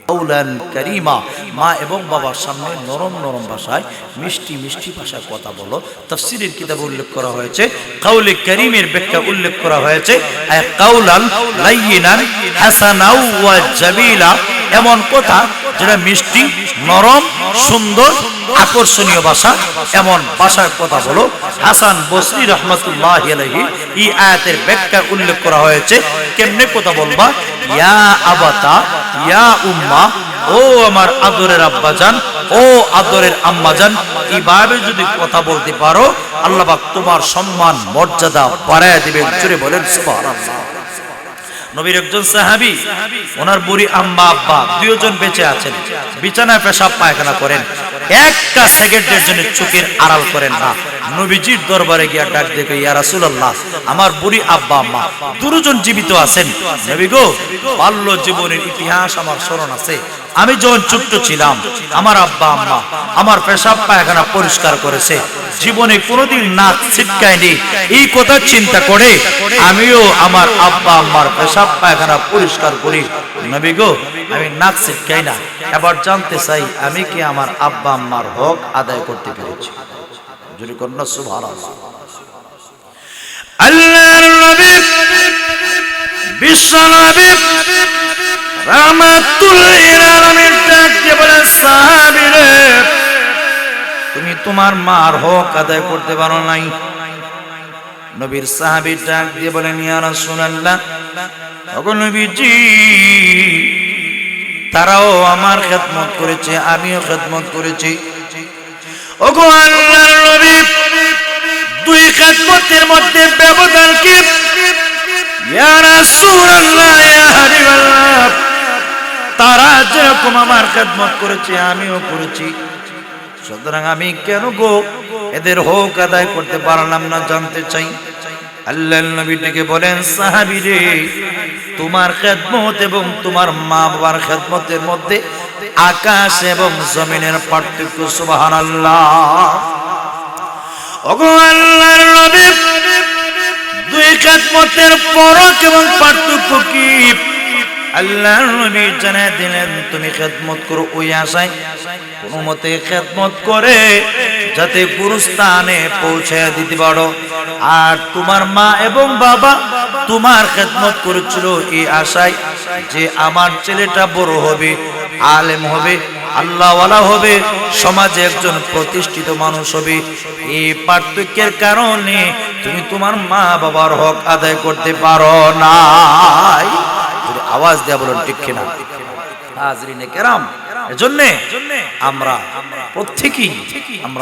কাউলান কারীমা, মা এবং বাবার সামনে নরম নরম ভাষায়, মিষ্টি মিষ্টি ভাষায় কথা বলো। তাফসীরের কিতাবে উল্লেখ করা হয়েছে, কাউলে কারীমের ব্যাখ্যা উল্লেখ করা হয়েছে কাউলান লাইয়িনান হাসানাও ওয়া জামিলা, এমন কথা যেটা মিষ্টি, নরম, সুন্দর, আকর্ষণীয় ভাষা, এমন ভাষায় কথা বলো। হাসান বসরি রাহমাতুল্লাহি আলাইহি এই আয়াতের ব্যাখ্যা উল্লেখ করা হয়েছে, কেমনে কথা বলবা? ইয়া আবাতা, ইয়া উম্মা, ও আমার আদরের আব্বাজান, ও আদরের আম্মাজান, এইভাবে যদি কথা বলতে পারো আল্লাহ পাক তোমার সম্মান মর্যাদা বাড়ায়া দিবেন। জোরে বলেন সুবহানাল্লাহ। নবীর একজন সাহাবী, ওনার বুড়ি আম্মা আব্বা দুইজন বেঁচে আছেন, বিছানায় পেশাব পায়খানা করেন, একটা সেকেন্ডের জন্য চোখের আড়াল করেন না। নবীজির দরবারে গিয়া ডাক দেখে, ইয়া রাসূলুল্লাহ, আমার বুড়ি আব্বা আম্মা দুজন জীবিত আছেন। নবী গো, বাল্য জীবনের ইতিহাস আমার স্মরণ আছে। আমি যখন ছোট্ট ছিলাম আমার আব্বা আম্মা আমার পেশাব পায়খানা পরিষ্কার করেছে, জীবনে কোনোদিন নাক ছিটকায়নি। এই কথা চিন্তা করে আমিও আমার আব্বা আম্মার পেশাব পায়খানা পরিষ্কার করি। নবী গো, আমি নাক ছিটকাই না। এবার জানতে চাই, আমি কি আমার আব্বা আম্মার হক আদায় করতে পেরেছি? যদি কন্যা সুবহানাল্লাহ। আল্লাহর নবী বিশ্ব নবী রাহমাতুল লিল আলামিন ডাক দিয়ে বলেন, সাহাবীরে, তুমি তোমার মার হক আদায় করতে পারো নাই। নবীর সাহাবী ডাক দিয়ে বলেন, ইয়া রাসূলুল্লাহ, ওগো নবীজি, তারাও আমার খেদমত করেছে, আমিও খেদমত করেছি। ওগো আল্লাহর নবী, দুই খেদমতের মধ্যে ব্যবধান কি? ইয়া রাসূলুল্লাহ, ইয়া হাবিবাল্লাহ, তারা যেরকম আমার খেদমত করেছে আমিও করেছি, সুতরাং আমি কেন গো এদের হক আদায় করতে পারলাম না জানতে চাই। আল্লাহর নবী ডেকে বলেন, সাহাবীরে, তোমার খেদমত এবং তোমার মা বাবার খেদমতের মধ্যে আকাশ এবং জমিনের পার্থক্য। সুবহানাল্লাহ। ওগো আল্লাহর নবী, দুই খেদমতের ফরক এবং পার্থক্য কি? আল্লাহর নবী জানিয়ে দিলেন, তুমি খেদমত করো ওই আশায় কোনো মতে খেদমত করে যাতে গুরুস্থানে পৌঁছে দিতে পারো। আর তোমার মা এবং বাবা তোমার খেদমত করেছিল এই আশায় যে আমার ছেলেটা বড় হবে, আলেম হবে, আল্লাহওয়ালা হবে, সমাজে একজন প্রতিষ্ঠিত মানুষ হবে। এই পার্থক্যের কারণে তুমি তোমার মা বাবার হক আদায় করতে পারো নাই। আওয়াজ দেয়া বলুন ঠিক কিনা? হাজরিনে কেরাম, এজন্য আমরা প্রত্যেকেই আমরা